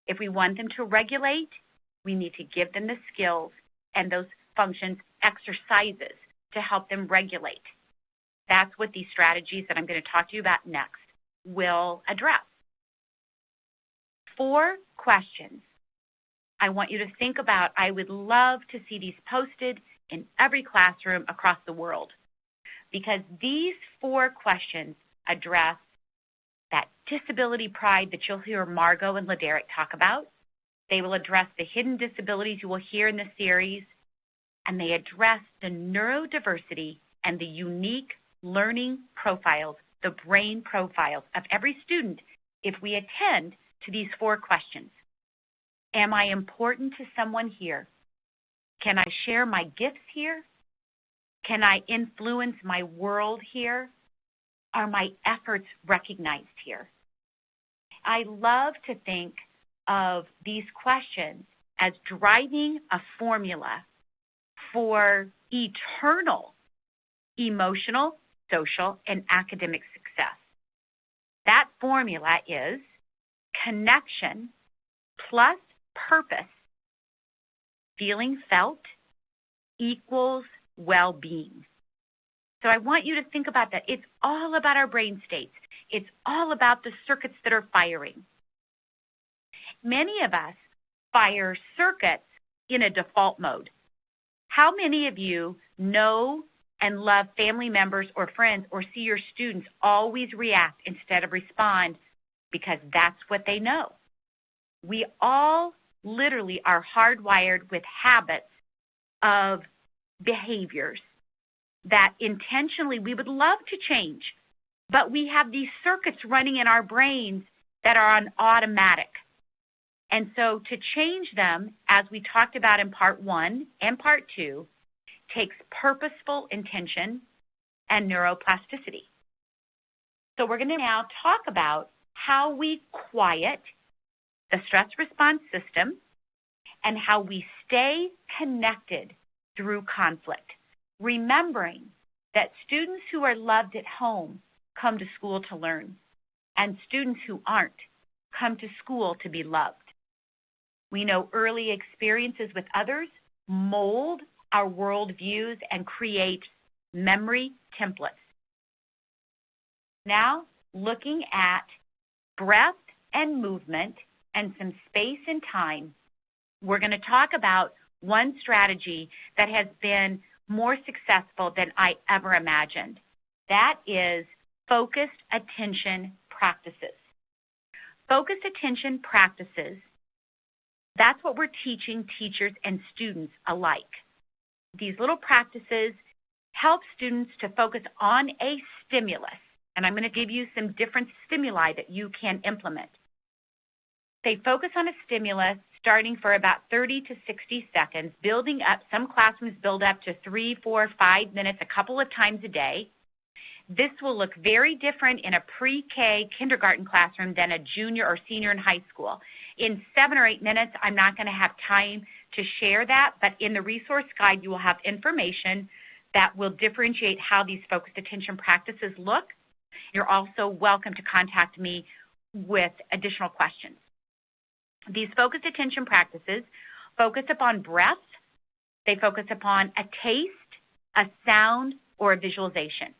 S2: If we want them to regulate, we need to give them the skills and those functions, exercises to help them regulate. That's what these strategies that I'm going to talk to you about next will address. 4 questions I want you to think about. I would love to see these posted in every classroom across the world, because these 4 questions address that disability pride that you'll hear Margot and Laderick talk about. They will address the hidden disabilities you will hear in this series, and they address the neurodiversity and the unique learning profiles, the brain profiles of every student if we attend to these 4 questions. Am I important to someone here? Can I share my gifts here? Can I influence my world here? Are my efforts recognized here? I love to think of these questions as driving a formula for eternal emotional, social, and academic success. That formula is connection plus purpose, feeling felt, equals well-being. So I want you to think about that. It's all about our brain states. It's all about the circuits that are firing. Many of us fire circuits in a default mode. How many of you know and love family members or friends or see your students always react instead of respond because that's what they know? We all literally are hardwired with habits of behaviors that intentionally we would love to change, but we have these circuits running in our brains that are on automatic. And so to change them, as we talked about in Part 1 and Part 2, takes purposeful intention and neuroplasticity. So we're going to now talk about how we quiet the stress response system and how we stay connected through conflict, remembering that students who are loved at home come to school to learn, and students who aren't come to school to be loved. We know early experiences with others mold our worldviews and create memory templates. Now, looking at breath and movement and some space and time, we're going to talk about one strategy that has been more successful than I ever imagined. That is focused attention practices. Focused attention practices, that's what we're teaching teachers and students alike. These little practices help students to focus on a stimulus, and I'm going to give you some different stimuli that you can implement. They focus on a stimulus starting for about 30 to 60 seconds, building up. Some classrooms build up to 3, 4, 5 minutes a couple of times a day. This will look very different in a pre-K kindergarten classroom than a junior or senior in high school. In 7 or 8 minutes, I'm not going to have time to share that, but in the resource guide, you will have information that will differentiate how these focused attention practices look. You're also welcome to contact me with additional questions. These focused attention practices focus upon breath. They focus upon a taste, a sound, or a visualization.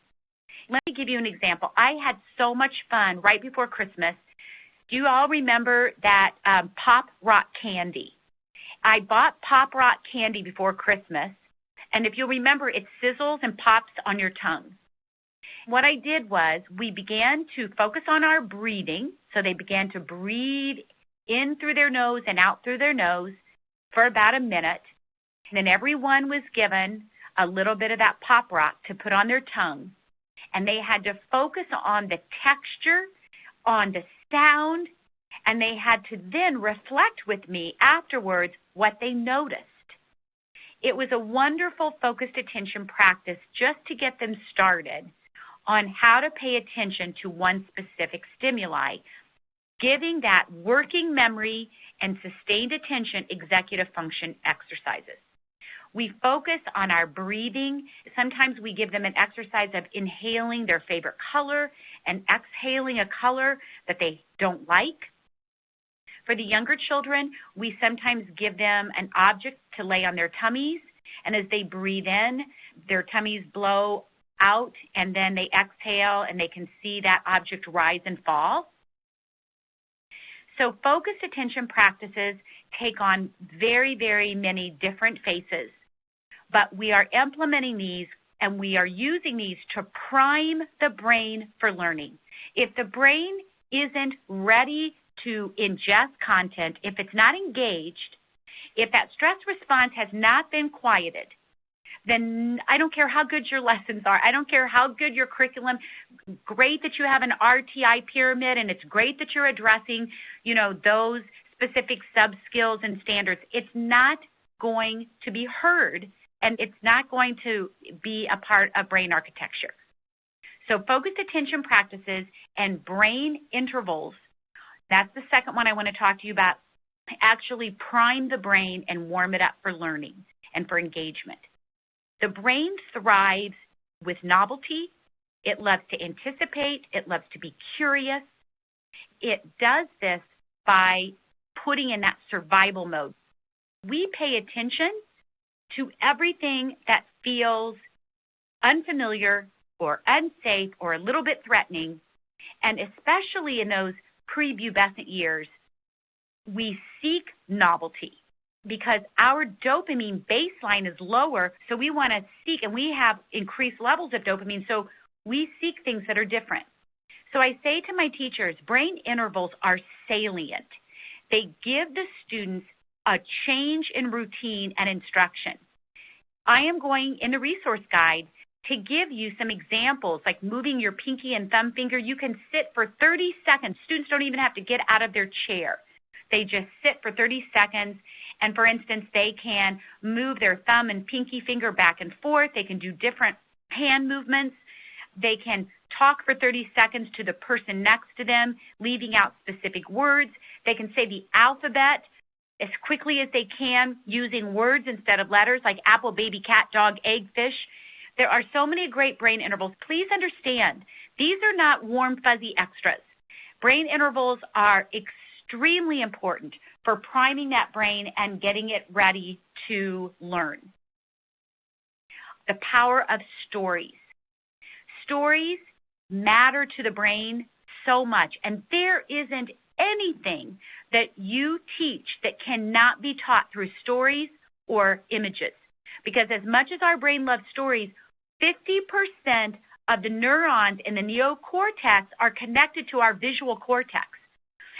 S2: Let me give you an example. I had so much fun right before Christmas. Do you all remember that Pop Rock candy? I bought Pop Rock candy before Christmas, and if you'll remember, it sizzles and pops on your tongue. What I did was we began to focus on our breathing, so they began to breathe in through their nose and out through their nose for about a minute, and then everyone was given a little bit of that Pop Rock to put on their tongue, and they had to focus on the texture, on the sound, and they had to then reflect with me afterwards what they noticed. It was a wonderful focused attention practice just to get them started on how to pay attention to one specific stimuli, giving that working memory and sustained attention executive function exercises. We focus on our breathing. Sometimes we give them an exercise of inhaling their favorite color and exhaling a color that they don't like. For the younger children, we sometimes give them an object to lay on their tummies, and as they breathe in, their tummies blow out, and then they exhale, and they can see that object rise and fall. So focused attention practices take on very, very many different faces, but we are implementing these and we are using these to prime the brain for learning. If the brain isn't ready to ingest content, if it's not engaged, if that stress response has not been quieted, then I don't care how good your lessons are. I don't care how good your curriculum, great that you have an RTI pyramid, and it's great that you're addressing, those specific sub-skills and standards. It's not going to be heard, and it's not going to be a part of brain architecture. So focused attention practices and brain intervals, that's the second one I want to talk to you about, actually prime the brain and warm it up for learning and for engagement. The brain thrives with novelty. It loves to anticipate. It loves to be curious. It does this by putting in that survival mode. We pay attention to everything that feels unfamiliar or unsafe or a little bit threatening, and especially in those prepubescent years, we seek novelty because our dopamine baseline is lower, so we want to seek, and we have increased levels of dopamine, so we seek things that are different. So I say to my teachers, brain intervals are salient. They give the students a change in routine and instruction. I am going in the resource guide to give you some examples, like moving your pinky and thumb finger. You can sit for 30 seconds. Students don't even have to get out of their chair. They just sit for 30 seconds, and for instance, they can move their thumb and pinky finger back and forth. They can do different hand movements. They can talk for 30 seconds to the person next to them, leaving out specific words. They can say the alphabet as quickly as they can using words instead of letters, like apple, baby, cat, dog, egg, fish. There are so many great brain intervals. Please understand, these are not warm, fuzzy extras. Brain intervals are extremely important for priming that brain and getting it ready to learn. The power of stories. Stories matter to the brain so much, and there isn't anything that you teach that cannot be taught through stories or images. Because as much as our brain loves stories, 50% of the neurons in the neocortex are connected to our visual cortex.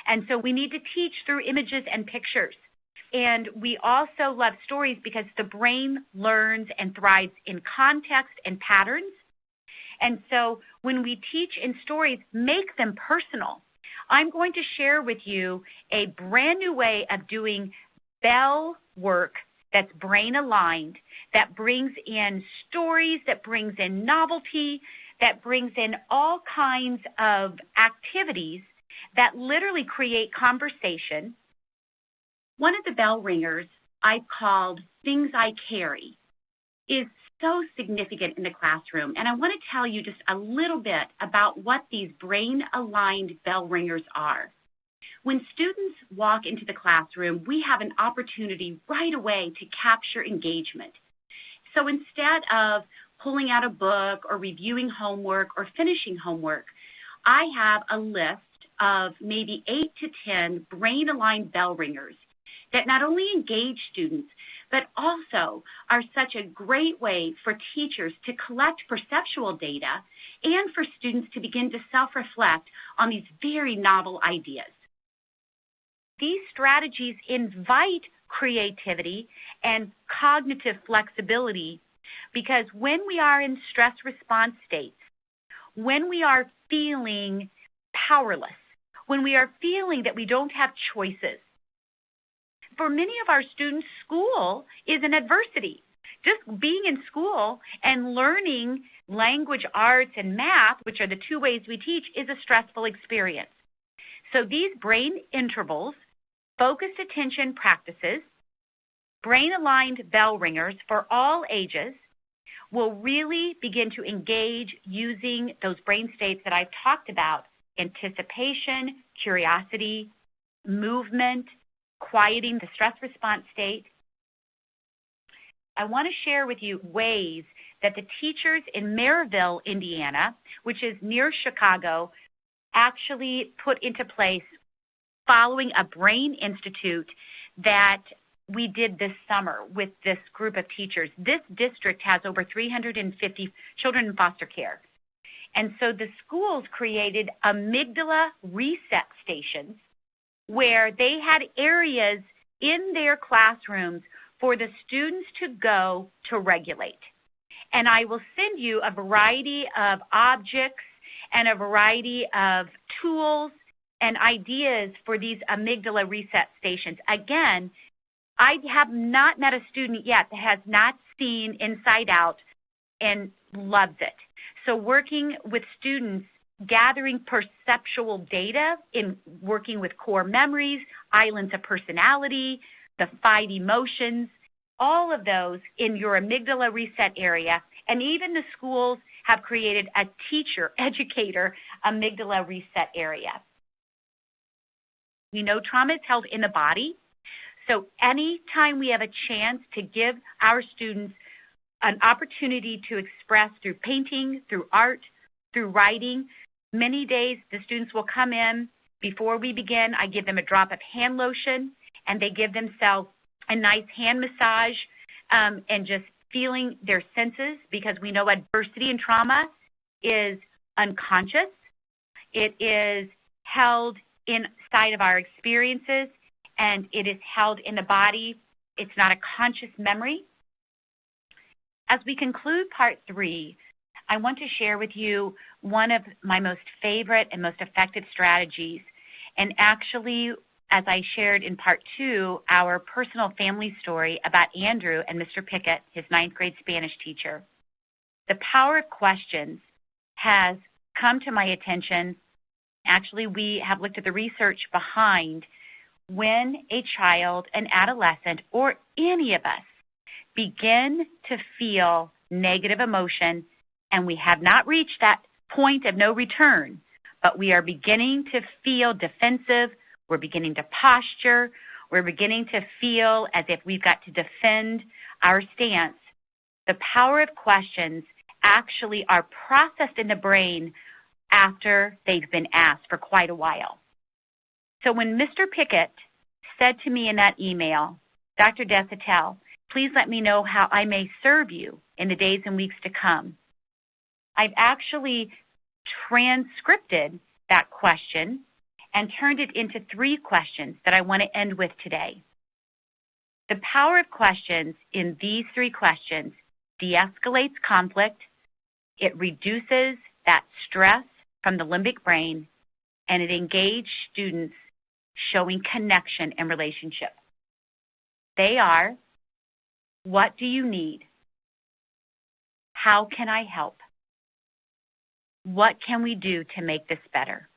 S2: And so we need to teach through images and pictures. And we also love stories because the brain learns and thrives in context and patterns. And so when we teach in stories, make them personal. I'm going to share with you a brand new way of doing bell work that's brain aligned, that brings in stories, that brings in novelty, that brings in all kinds of activities that literally create conversation. One of the bell ringers I've called Things I Carry is so significant in the classroom, and I want to tell you just a little bit about what these brain-aligned bell ringers are. When students walk into the classroom, we have an opportunity right away to capture engagement. So instead of pulling out a book or reviewing homework or finishing homework, I have a list of maybe 8 to 10 brain-aligned bell ringers that not only engage students, but also are such a great way for teachers to collect perceptual data and for students to begin to self-reflect on these very novel ideas. These strategies invite creativity and cognitive flexibility because when we are in stress response states, when we are feeling powerless, when we are feeling that we don't have choices, for many of our students, school is an adversity. Just being in school and learning language, arts, and math, which are the two ways we teach, is a stressful experience. So these brain intervals, focused attention practices, brain-aligned bell ringers for all ages will really begin to engage using those brain states that I've talked about: anticipation, curiosity, movement, quieting the stress response state. I want to share with you ways that the teachers in Maryville, Indiana, which is near Chicago, actually put into place following a brain institute that we did this summer with this group of teachers. This district has over 350 children in foster care. And so the schools created amygdala reset stations where they had areas in their classrooms for the students to go to regulate. And I will send you a variety of objects and a variety of tools and ideas for these amygdala reset stations. Again, I have not met a student yet that has not seen Inside Out and loves it. So working with students, gathering perceptual data in working with core memories, islands of personality, the 5 emotions, all of those in your amygdala reset area. And even the schools have created a teacher, educator, amygdala reset area. We know trauma is held in the body. So anytime we have a chance to give our students an opportunity to express through painting, through art, through writing. Many days the students will come in. Before we begin, I give them a drop of hand lotion, and they give themselves a nice hand massage and just feeling their senses, because we know adversity and trauma is unconscious. It is held inside of our experiences, and it is held in the body. It's not a conscious memory. As we conclude part 3, I want to share with you one of my most favorite and most effective strategies. And actually, as I shared in part 2, our personal family story about Andrew and Mr. Pickett, his 9th grade Spanish teacher. The power of questions has come to my attention. Actually, we have looked at the research behind when a child, an adolescent, or any of us begin to feel negative emotion, and we have not reached that point of no return, but we are beginning to feel defensive, we're beginning to posture, we're beginning to feel as if we've got to defend our stance. The power of questions actually are processed in the brain after they've been asked for quite a while. So when Mr. Pickett said to me in that email, Dr. Desautels, please let me know how I may serve you in the days and weeks to come, I've actually transcripted that question and turned it into 3 questions that I want to end with today. The power of questions in these 3 questions de-escalates conflict, it reduces that stress from the limbic brain, and it engages students showing connection and relationship. They are, what do you need? How can I help? What can we do to make this better?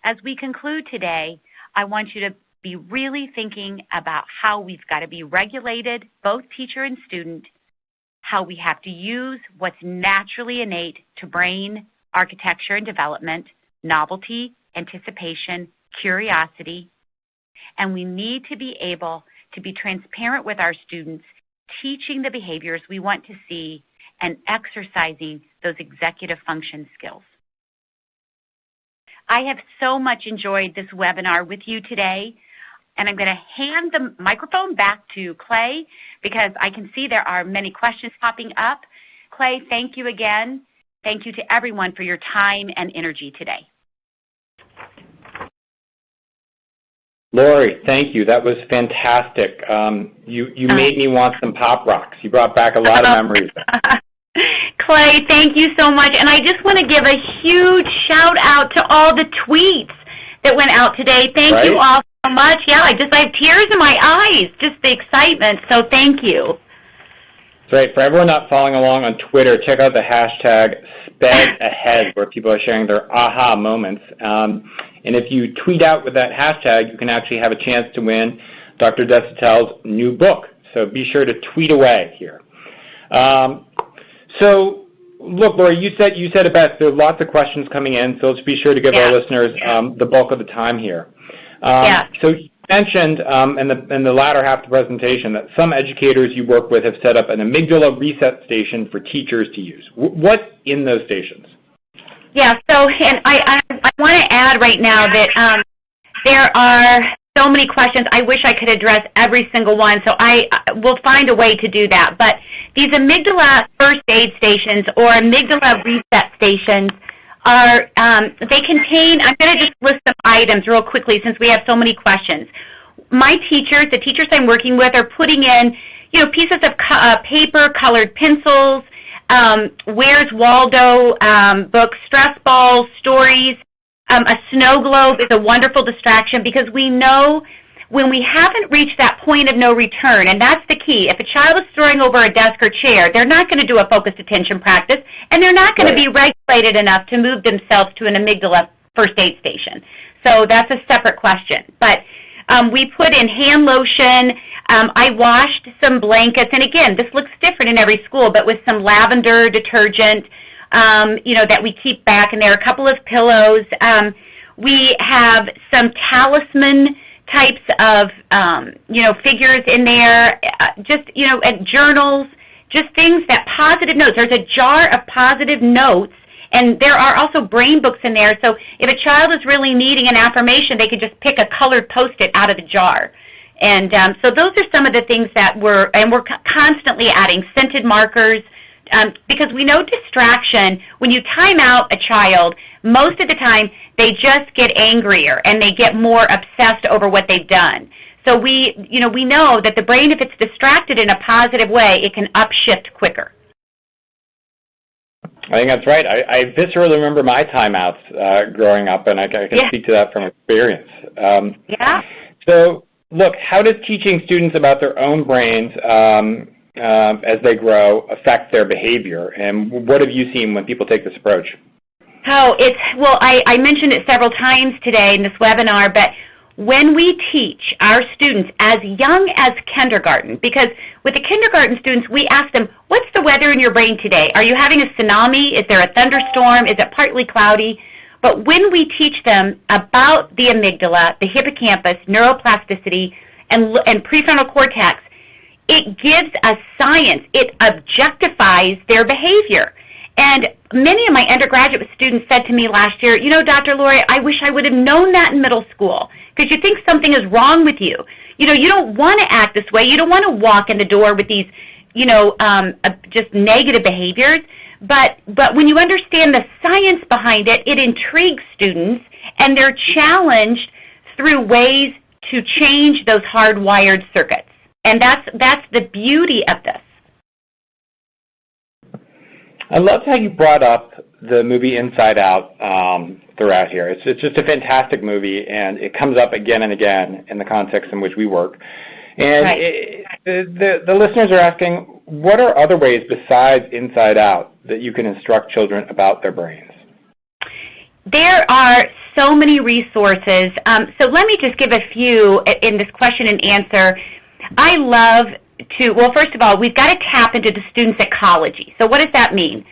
S2: As we conclude today, I want you to be really thinking about how we've got to be regulated, both teacher and student, how we have to use what's naturally innate to brain architecture and development, novelty, anticipation, curiosity, and we need to be able to be transparent with our students, teaching the behaviors we want to see and exercising those executive function skills. I have so much enjoyed this webinar with you today, and I'm going to hand the microphone back to Clay because I can see there are many questions popping up. Clay, thank you again. Thank you to everyone for your time and energy today.
S1: Lori, thank you. That was fantastic. You made me want some Pop Rocks. You brought back a lot of memories.
S2: Clay, thank you so much. And I just want to give a huge shout out to all the tweets that went out today. Thank you all so much. Yeah, I have tears in my eyes, just the excitement. So thank you.
S1: That's right. For everyone not following along on Twitter, check out the hashtag SPEDAhead, where people are sharing their aha moments. And if you tweet out with that hashtag, you can actually have a chance to win Dr. Desautels' new book. So be sure to tweet away here. So, look, Lori, you said it best. There are lots of questions coming in, so let's be sure to give our listeners the bulk of the time here. So you mentioned in the latter half of the presentation that some educators you work with have set up an amygdala reset station for teachers to use. What in those stations?
S2: Yeah, so and I want to add right now that there are so many questions. I wish I could address every single one, so I will find a way to do that. But these amygdala first aid stations or amygdala reset stations are, they contain, I'm going to just list some items real quickly since we have so many questions. My teachers, the teachers I'm working with, are putting in, pieces of paper, colored pencils, Where's Waldo books, stress balls, stories. A snow globe is a wonderful distraction because we know when we haven't reached that point of no return, and that's the key. If a child is throwing over a desk or chair, they're not going to do a focused attention practice, and they're not going to be regulated enough to move themselves to an amygdala first aid station. So that's a separate question. But we put in hand lotion. I washed some blankets, and again, this looks different in every school, but with some lavender detergent, that we keep back, and there are a couple of pillows. We have some talisman types of, figures in there, and journals, just things that positive notes. There's a jar of positive notes, and there are also brain books in there. So if a child is really needing an affirmation, they could just pick a colored Post-it out of the jar. And so those are some of the things that we're constantly adding, scented markers, because we know distraction, when you time out a child, most of the time they just get angrier and they get more obsessed over what they've done. So we know that the brain, if it's distracted in a positive way, it can upshift quicker.
S1: I think that's right. I viscerally remember my timeouts growing up, and I can speak to that from experience. So, look, how does teaching students about their own brains as they grow affect their behavior, and what have you seen when people take this approach?
S2: I mentioned it several times today in this webinar, but when we teach our students as young as kindergarten, because with the kindergarten students, we ask them, what's the weather in your brain today? Are you having a tsunami? Is there a thunderstorm? Is it partly cloudy? But when we teach them about the amygdala, the hippocampus, neuroplasticity, and prefrontal cortex, it gives us science. It objectifies their behavior. And many of my undergraduate students said to me last year, Dr. Lori, I wish I would have known that in middle school, because you think something is wrong with you. You don't want to act this way. You don't want to walk in the door with these, just negative behaviors. But when you understand the science behind it, it intrigues students, and they're challenged through ways to change those hardwired circuits. And that's the beauty of this.
S1: I loved how you brought up the movie Inside Out throughout here. It's just a fantastic movie, and it comes up again and again in the context in which we work. And the listeners are asking, what are other ways besides Inside Out that you can instruct children about their brains?
S2: There are so many resources. So let me just give a few in this question and answer. I love first of all, we've got to tap into the student psychology. So what does that mean?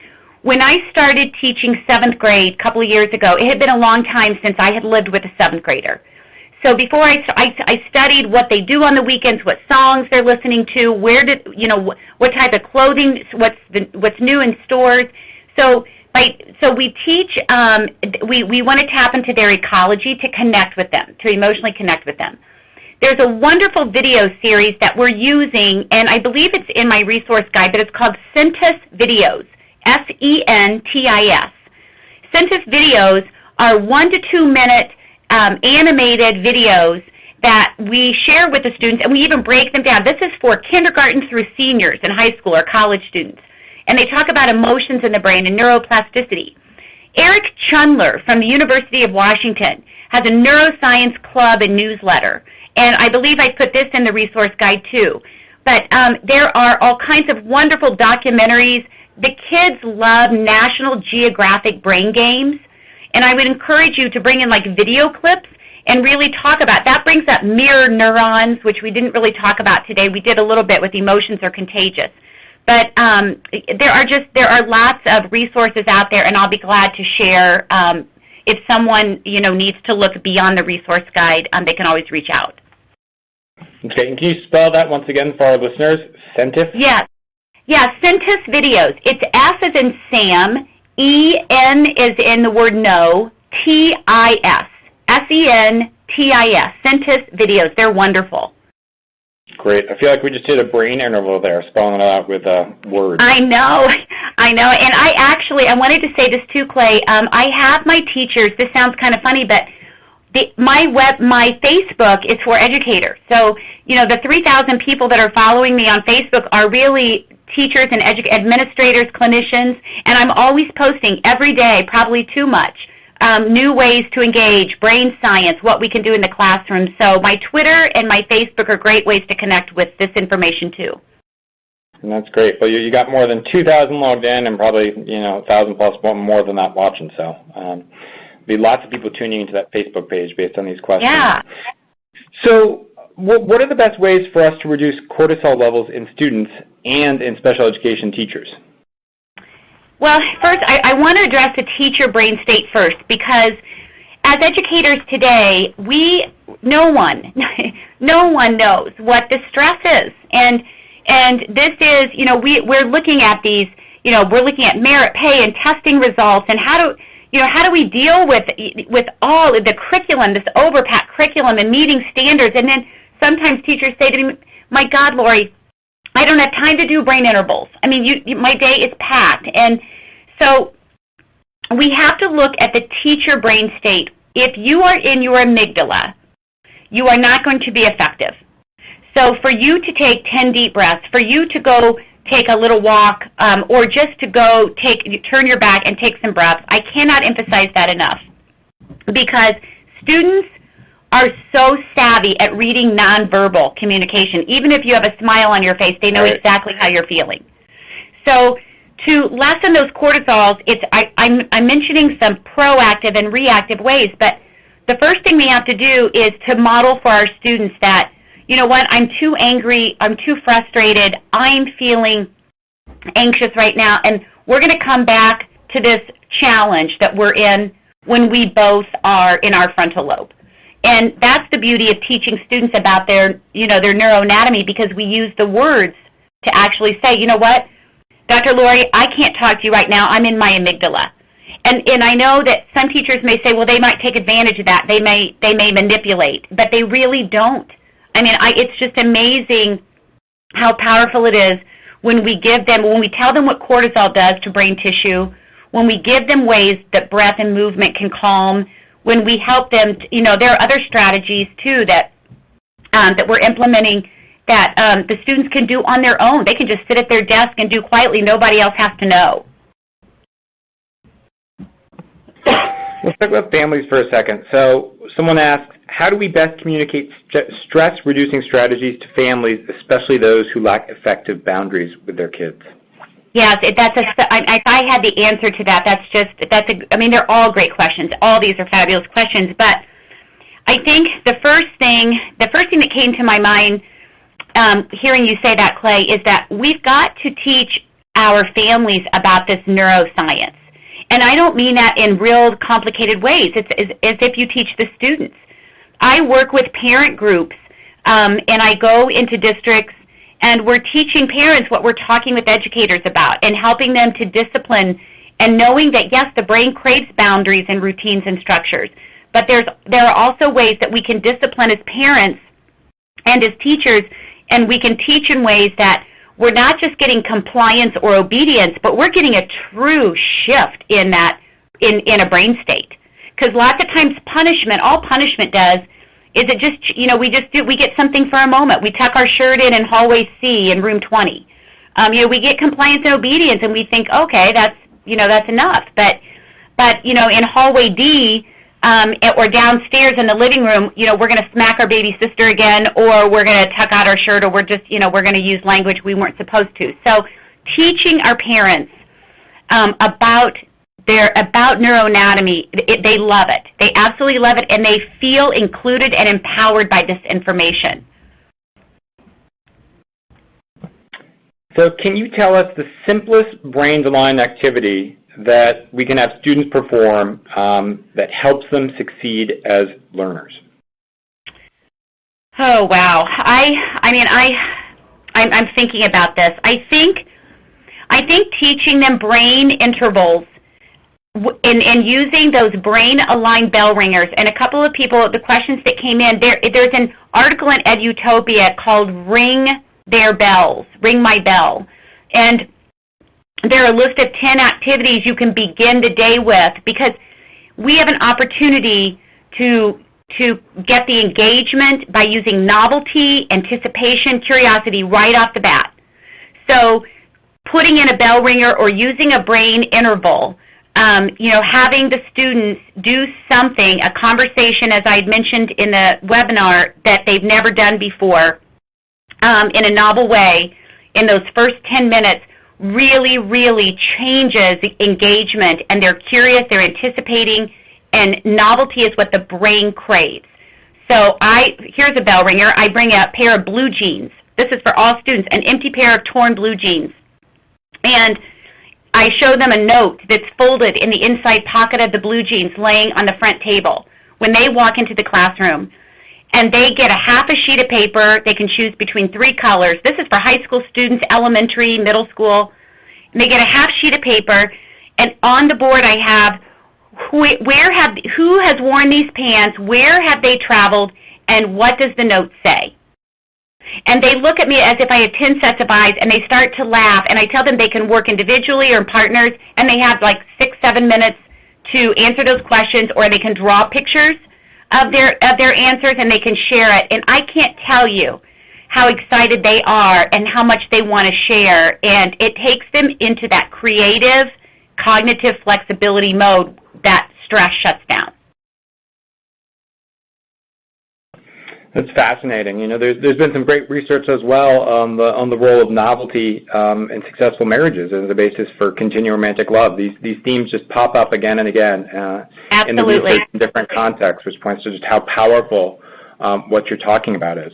S2: When I started teaching 7th grade a couple of years ago, it had been a long time since I had lived with a 7th grader. So before I studied what they do on the weekends, what songs they're listening to, what type of clothing, what's new in stores. So we teach, we want to tap into their ecology to connect with them, to emotionally connect with them. There's a wonderful video series that we're using, and I believe it's in my resource guide, but it's called Sentis Videos, S-E-N-T-I-S. Sentis Videos are 1 to 2 minute animated videos that we share with the students, and we even break them down. This is for kindergarten through seniors in high school or college students. And they talk about emotions in the brain and neuroplasticity. Eric Chandler from the University of Washington has a neuroscience club and newsletter. And I believe I put this in the resource guide too. But there are all kinds of wonderful documentaries. The kids love National Geographic brain games. And I would encourage you to bring in like video clips and really talk about. That brings up mirror neurons, which we didn't really talk about today. We did a little bit with emotions are contagious. But there are lots of resources out there, and I'll be glad to share. If someone needs to look beyond the resource guide, they can always reach out.
S1: Okay, and can you spell that once again for our listeners? Sentis?
S2: Yes. Yeah, Sentis Videos. It's S as in Sam, E-N is in the word no, T-I-S. S-E-N-T-I-S. Sentis Videos. They're wonderful.
S1: Great. I feel like we just did a brain interval there, spelling it out with words.
S2: I know. And I wanted to say this too, Clay. I have my teachers. This sounds kind of funny, but my Facebook is for educators. So, the 3,000 people that are following me on Facebook are really teachers and administrators, clinicians, and I'm always posting every day, probably too much, new ways to engage, brain science, what we can do in the classroom. So my Twitter and my Facebook are great ways to connect with this information too.
S1: And that's great. Well, you got more than 2,000 logged in and probably, 1,000 plus more than that watching. So be lots of people tuning into that Facebook page based on these questions.
S2: Yeah.
S1: So what are the best ways for us to reduce cortisol levels in students and in special education teachers?
S2: Well, first, I want to address the teacher brain state first, because as educators today, we no one knows what the stress is. And this is, we're looking at these, we're looking at merit pay and testing results, and how do we deal with all of the curriculum, this overpacked curriculum, and meeting standards? And then sometimes teachers say to me, my God, Lori, I don't have time to do brain intervals. I mean, my day is packed. And so we have to look at the teacher brain state. If you are in your amygdala, you are not going to be effective. So for you to take 10 deep breaths, for you to go take a little walk, or just to go turn your back and take some breaths, I cannot emphasize that enough, because students are so savvy at reading nonverbal communication. Even if you have a smile on your face, they know exactly how you're feeling. So to lessen those cortisols, I'm mentioning some proactive and reactive ways, but the first thing we have to do is to model for our students that, you know what, I'm too angry, I'm too frustrated, I'm feeling anxious right now, and we're going to come back to this challenge that we're in when we both are in our frontal lobe. And that's the beauty of teaching students about their neuroanatomy, because we use the words to actually say, you know what, Dr. Lori, I can't talk to you right now, I'm in my amygdala. And I know that some teachers may say, well, they might take advantage of that, they may manipulate, but they really don't. I mean, it's just amazing how powerful it is when we tell them what cortisol does to brain tissue, when we give them ways that breath and movement can calm, when we help them, there are other strategies too that we're implementing that the students can do on their own. They can just sit at their desk and do quietly. Nobody else has to know.
S1: Let's talk about families for a second. So someone asks, how do we best communicate stress-reducing strategies to families, especially those who lack effective boundaries with their kids?
S2: Yes, if I had the answer to that, they're all great questions. All these are fabulous questions, but I think the first thing that came to my mind hearing you say that, Clay, is that we've got to teach our families about this neuroscience. And I don't mean that in real complicated ways. It's as if you teach the students. I work with parent groups, and I go into districts, and we're teaching parents what we're talking with educators about and helping them to discipline and knowing that, yes, the brain craves boundaries and routines and structures, but there are also ways that we can discipline as parents and as teachers, and we can teach in ways that we're not just getting compliance or obedience, but we're getting a true shift in a brain state. Because lots of times all punishment does is it just, we get something for a moment. We tuck our shirt in hallway C in room 20. We get compliance and obedience, and we think, okay, that's enough. But in hallway D, or downstairs in the living room, we're going to smack our baby sister again, or we're going to tuck out our shirt, or we're just, we're going to use language we weren't supposed to. So teaching our parents about neuroanatomy, they love it. They absolutely love it, and they feel included and empowered by this information.
S1: So can you tell us the simplest brain-aligned activity that we can have students perform that helps them succeed as learners?
S2: Oh, wow. I'm thinking about this. I think teaching them brain intervals and using those brain-aligned bell ringers, and a couple of people, the questions that came in, there's an article in Edutopia called Ring Their Bells, Ring My Bell, and there are a list of 10 activities you can begin the day with, because we have an opportunity to get the engagement by using novelty, anticipation, curiosity right off the bat. So putting in a bell ringer or using a brain interval, having the students do something, a conversation, as I had mentioned in the webinar, that they've never done before in a novel way in those first 10 minutes really, really changes the engagement, and they're curious, they're anticipating, and novelty is what the brain craves. So here's a bell ringer. I bring a pair of blue jeans. This is for all students, an empty pair of torn blue jeans. And I show them a note that's folded in the inside pocket of the blue jeans laying on the front table when they walk into the classroom. and they get a half a sheet of paper. They can choose between 3 colors. This is for high school students, elementary, middle school. And they get a half sheet of paper, and on the board I have who has worn these pants, where have they traveled, and what does the note say? And they look at me as if I had 10 sets of eyes, and they start to laugh, and I tell them they can work individually or in partners, and they have like 6-7 minutes to answer those questions, or they can draw pictures of their answers, and they can share it. And I can't tell you how excited they are and how much they want to share, and it takes them into that creative, cognitive flexibility mode that stress shuts down.
S1: That's fascinating. You know, there's been some great research as well on the role of novelty in successful marriages as a basis for continued romantic love. These themes just pop up again and again in the research in different contexts, which points to just how powerful what you're talking about is.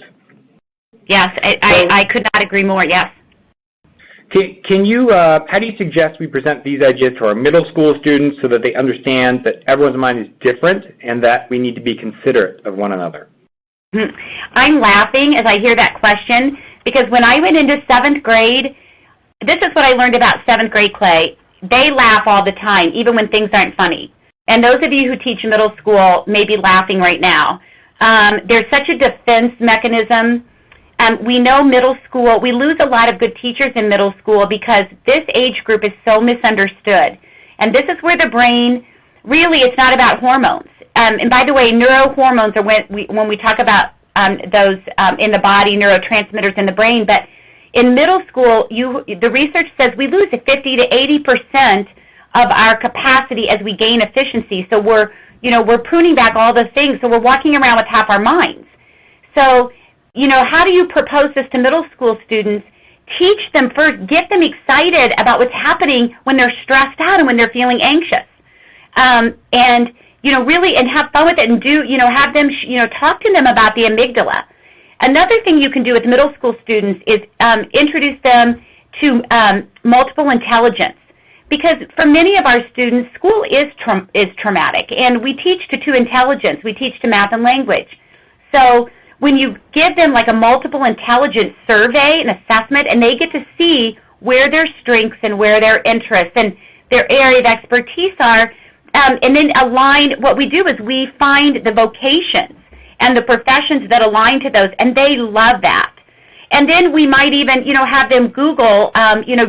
S2: Yes, I could not agree more. Yes.
S1: Can you? How do you suggest we present these ideas to our middle school students so that they understand that everyone's mind is different and that we need to be considerate of one another?
S2: I'm laughing as I hear that question because when I went into 7th grade, this is what I learned about 7th grade, Clay. They laugh all the time, even when things aren't funny. And those of you who teach middle school may be laughing right now. There's such a defense mechanism. We know middle school, we lose a lot of good teachers in middle school because this age group is so misunderstood. And this is where the brain, really it's not about hormones. And by the way, neurohormones are when we talk about those in the body, neurotransmitters in the brain. But in middle school, the research says we lose 50 to 80% of our capacity as we gain efficiency. So we're pruning back all those things. So we're walking around with half our minds. So, how do you propose this to middle school students? Teach them first, get them excited about what's happening when they're stressed out and when they're feeling anxious. Really, and have fun with it and have them, talk to them about the amygdala. Another thing you can do with middle school students is introduce them to multiple intelligence. Because for many of our students, school is traumatic, and we teach to 2 intelligence. We teach to math and language. So when you give them like a multiple intelligence survey, an assessment, and they get to see where their strengths and where their interests and their area of expertise are, and then align, what we do is we find the vocations and the professions that align to those, and they love that. And then we might even, have them Google,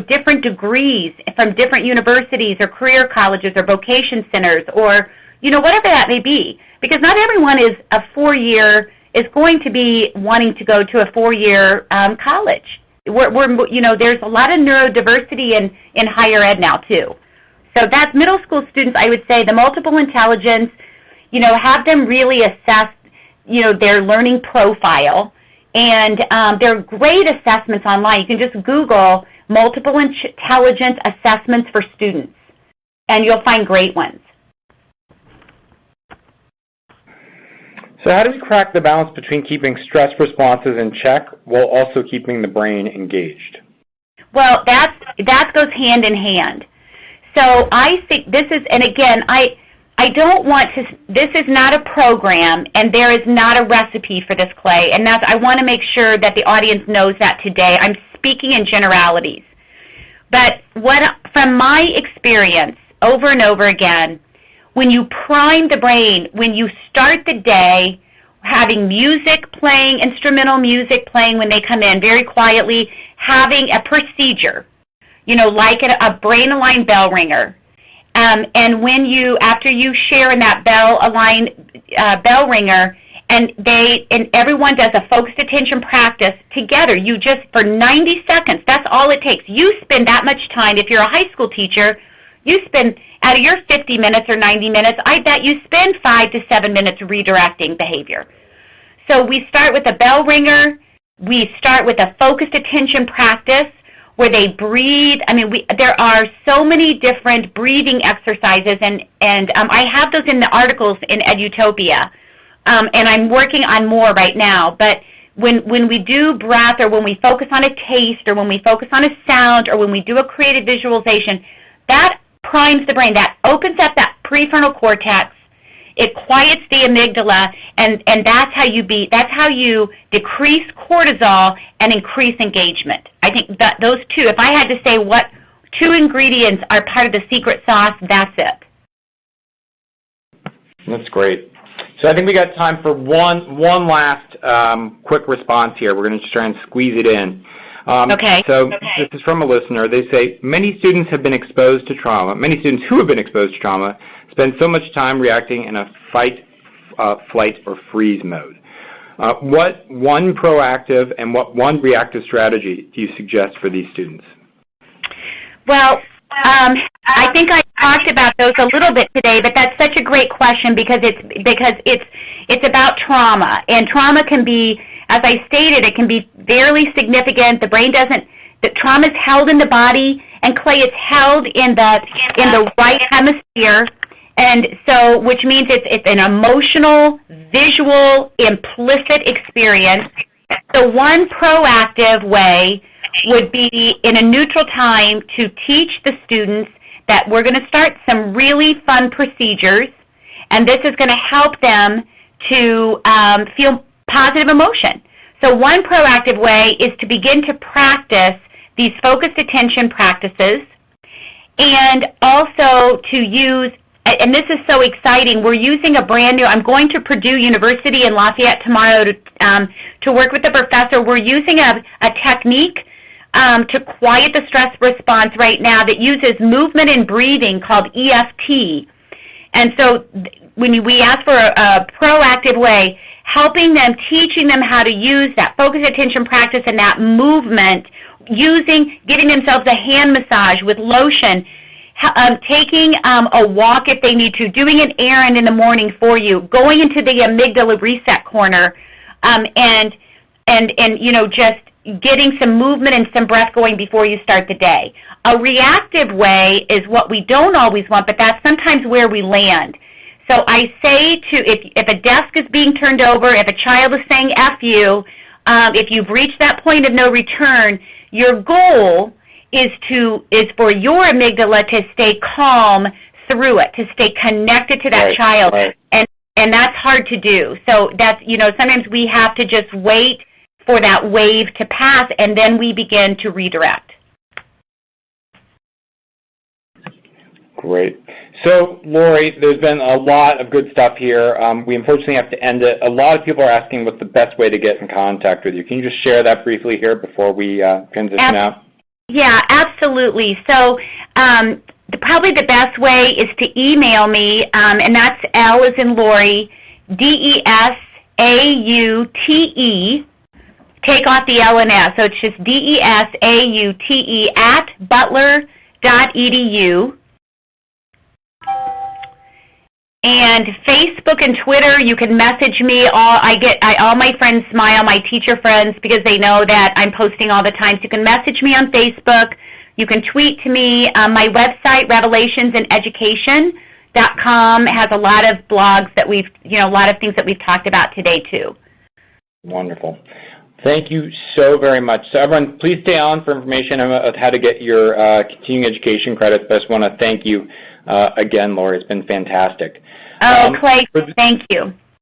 S2: different degrees from different universities or career colleges or vocation centers or, whatever that may be. Because not everyone is going to be wanting to go to a 4-year college. There's a lot of neurodiversity in higher ed now, too. So that's middle school students, I would say, the multiple intelligence, have them really assess, their learning profile. And there are great assessments online. You can just Google multiple intelligence assessments for students, and you'll find great ones.
S1: So how do we crack the balance between keeping stress responses in check while also keeping the brain engaged?
S2: Well, that goes hand in hand. So I think this is, and again, I don't want to, this is not a program, and there is not a recipe for this, Clay, and I want to make sure that the audience knows that today. I'm speaking in generalities. But from my experience, over and over again, when you prime the brain, when you start the day having music playing, instrumental music playing when they come in very quietly, having a procedure, like a brain-aligned bell ringer. And after you share in that bell ringer, and everyone does a focused attention practice together, you just, for 90 seconds, that's all it takes. You spend that much time, if you're a high school teacher, you spend, out of your 50 minutes or 90 minutes, I bet you spend 5 to 7 minutes redirecting behavior. So we start with a bell ringer, we start with a focused attention practice, where they breathe. There are so many different breathing exercises, and I have those in the articles in Edutopia, and I'm working on more right now. But when we do breath, or when we focus on a taste, or when we focus on a sound, or when we do a creative visualization, that primes the brain. That opens up that prefrontal cortex. it quiets the amygdala, and that's how you decrease cortisol and increase engagement. I think that those two, if I had to say what two ingredients are part of the secret sauce, that's it.
S1: That's great. So I think we got time for one last quick response here. We're going to try and squeeze it in.
S2: Okay.
S1: So this is from a listener. They say, many students who have been exposed to trauma spend so much time reacting in a fight, flight, or freeze mode. What one proactive and what one reactive strategy do you suggest for these students?
S2: Well, I think I talked about those a little bit today, but that's such a great question because it's about trauma, and trauma can be, as I stated, it can be fairly significant. The trauma is held in the body, and Clay, it's held in the right hemisphere, and so which means it's an emotional, visual, implicit experience. So one proactive way would be in a neutral time to teach the students that we're going to start some really fun procedures, and this is going to help them to feel positive emotion. So one proactive way is to begin to practice these focused attention practices, and also to use, and this is so exciting, we're using a brand new, I'm going to Purdue University in Lafayette tomorrow to work with the professor. We're using a technique to quiet the stress response right now that uses movement and breathing called EFT. And so when we ask for a proactive way, helping them, teaching them how to use that focused attention practice and that movement, giving themselves a hand massage with lotion, taking a walk if they need to, doing an errand in the morning for you, going into the amygdala reset corner, and just getting some movement and some breath going before you start the day. A reactive way is what we don't always want, but that's sometimes where we land. So I say if a desk is being turned over, if a child is saying F you, if you've reached that point of no return, your goal is for your amygdala to stay calm through it, to stay connected to that child. Right. And that's hard to do. So that's, sometimes we have to just wait for that wave to pass, and then we begin to redirect.
S1: Great. So, Lori, there's been a lot of good stuff here. We unfortunately have to end it. A lot of people are asking what's the best way to get in contact with you. Can you just share that briefly here before we transition out?
S2: Yeah, absolutely. So probably the best way is to email me, and that's L as in Lori, DESAUTE. Take off the L and S, so it's just DESAUTE @butler.edu. And Facebook and Twitter, you can message me. All my friends smile, my teacher friends, because they know that I'm posting all the time. So you can message me on Facebook. You can tweet to me. My website, revelationsineducation.com, has a lot of blogs that a lot of things that we've talked about today too.
S1: Wonderful. Thank you so very much. So everyone, please stay on for information on how to get your continuing education credits. But I just want to thank you again, Lori. It's been fantastic.
S2: Oh, Clay, thank you.